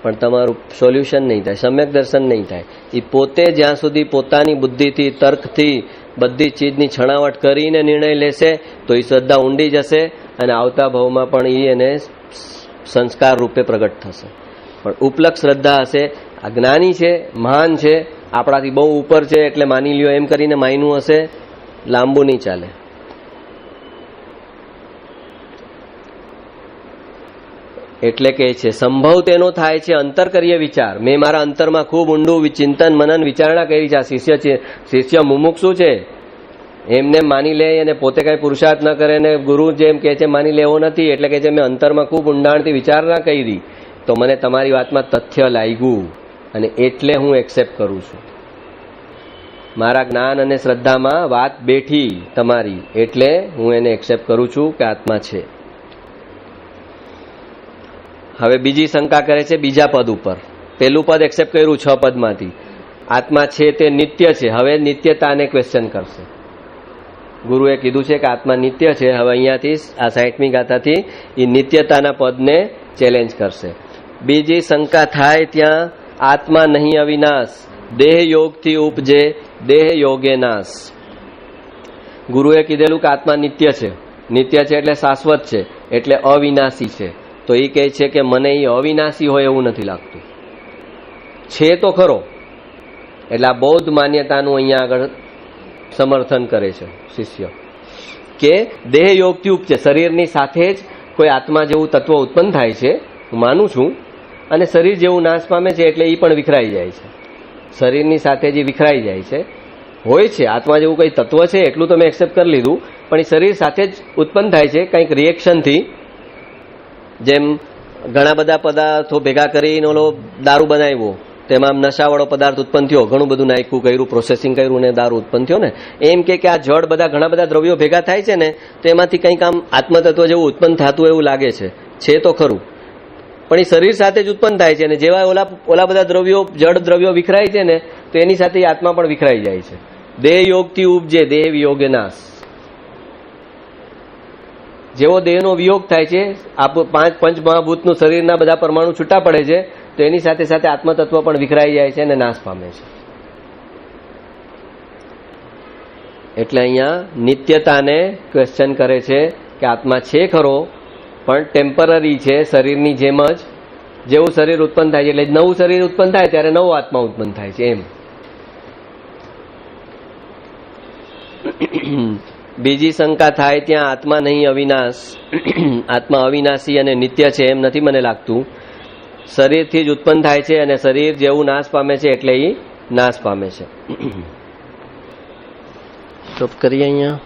પણ તમારું સોલ્યુશન નહીં થાય, સમ્યક દર્શન નહીં થાય. એ પોતે જ્યાં સુધી પોતાની બુદ્ધિથી, તર્કથી બધી ચીજની છણાવટ કરીને નિર્ણય લેશે, તો એ શ્રદ્ધા ઊંડી જશે અને આવતા ભાવમાં પણ એને સંસ્કાર રૂપે પ્રગટ થશે. પણ ઉપલક શ્રદ્ધા હશે, આ જ્ઞાની છે, મહાન છે, આપણાથી બહુ ઉપર છે એટલે માની લ્યો એમ કરીને માયનું હશે, લાંબુ નહીં ચાલે. એટલે કે છે સંભવ તેનો થાય છે અંતરકરીય વિચાર. મેં મારા અંતરમાં ખૂબ ઊંડું ચિંતન મનન વિચારણા કરી છે. આ શિષ્ય મુમુક્ષુ છે, એમને માની લે અને પોતે કઈ પુરુષાર્થ ન કરે ને ગુરુ જેમ કે છે માની લેવો નથી. એટલે કે છે મેં અંતરમાં ખૂબ ઊંડાણથી વિચારણા કરી તો મને તમારી વાતમાં તથ્ય લાગ્યું અને એટલે હું એક્સેપ્ટ કરું છું. મારા જ્ઞાન અને શ્રદ્ધામાં વાત બેઠી તમારી એટલે હું એને એક્સેપ્ટ કરું છું કે આત્મા છે. હવે બીજી શંકા કરે છે બીજા પદ ઉપર. પેલું પદ એક્સેપ્ટ કર્યું 6 પદમાંથી. આત્મા છે તે નિત્ય છે. હવે નિત્યતાને ક્વેશ્ચન કરશે. ગુરુએ કીધું છે કે આત્મા નિત્ય છે. હવે અહીંયાથી આ 60મી ગાથાથી એ નિત્યતાના પદને ચેલેન્જ કરશે. બીજી શંકા થાય ત્યાં આત્મા નહીં અવિનાશ, દેહ યોગથી ઉપજે, દેહ યોગે નાશ. ગુરુએ કીધેલું કે આત્મા નિત્ય છે. નિત્ય છે એટલે શાશ્વત છે, એટલે અવિનાશી છે. તો એ કહે છે કે મને એ અવિનાશી હોય એવું નથી લાગતું. છે તો ખરો. એટલે આ બૌદ્ધ માન્યતાનું અહીંયા આગળ સમર્થન કરે છે શિષ્ય કે દેહ યોગથી ઉપજે, શરીરની સાથે જ કોઈ આત્મા જેવું તત્વ ઉત્પન્ન થાય છે, હું માનું છું. અને શરીર જેવું નાશ પામે છે એટલે એ પણ વિખરાઈ જાય છે. શરીરની સાથે જે વિખરાઈ જાય છે હોય છે, આત્મા જેવું કંઈ તત્વ છે એટલું તો મેં એક્સેપ્ટ કરી લીધું, પણ એ શરીર સાથે જ ઉત્પન્ન થાય છે કંઈક રિએક્શનથી. જેમ ઘણા બધા પદાર્થો ભેગા કરીને ઓલો દારૂ બનાવ્યો, તેમાં નશાવાળો પદાર્થ ઉત્પન્ન થયો, ઘણું બધું નાખ્યું કર્યું, પ્રોસેસિંગ કર્યું ને દારૂ ઉત્પન્ન થયો ને. એમ કે આ જળ બધા ઘણા બધા દ્રવ્યો ભેગા થાય છે ને તો એમાંથી કંઈક આમ આત્મતત્વ જેવું ઉત્પન્ન થતું એવું લાગે છે તો ખરું. પણ એ શરીર સાથે જ ઉત્પન્ન થાય છે ને જેવા ઓલા બધા દ્રવ્યો જળ દ્રવ્યો વિખરાય છે ને તો એની સાથે આત્મા પણ વિખરાઈ જાય છે. દેહ યોગથી ઉપજે, દેહ વિયોગે નાશ. જેવો દેહનો વિયોગ થાય છે, પંચ મહાભૂતનું શરીરના બધા પરમાણુ છૂટા પડે છે તો એની સાથે સાથે આત્મતત્વ પણ વિખરાઈ જાય છે અને નાશ પામે છે. એટલે અહીંયા નિત્યતાને ક્વેશ્ચન કરે છે કે આત્મા છે ખરો પણ ટેમ્પરરી છે, શરીરની જેમ જ. જેવું શરીર ઉત્પન્ન થાય છે એટલે નવું શરીર ઉત્પન્ન થાય ત્યારે નવો આત્મા ઉત્પન્ન થાય છે એમ. બીજી શંકા થાય ત્યાં આત્મા નહીં અવિનાશ, આત્મા અવિનાશી અને નિત્ય છે એમ નથી મને લાગતું. શરીરથી જ ઉત્પન્ન થાય છે અને શરીર જેવું નાશ પામે છે એટલે એ નાશ પામે છે. સ્ટોપ કરીએ અહીંયા.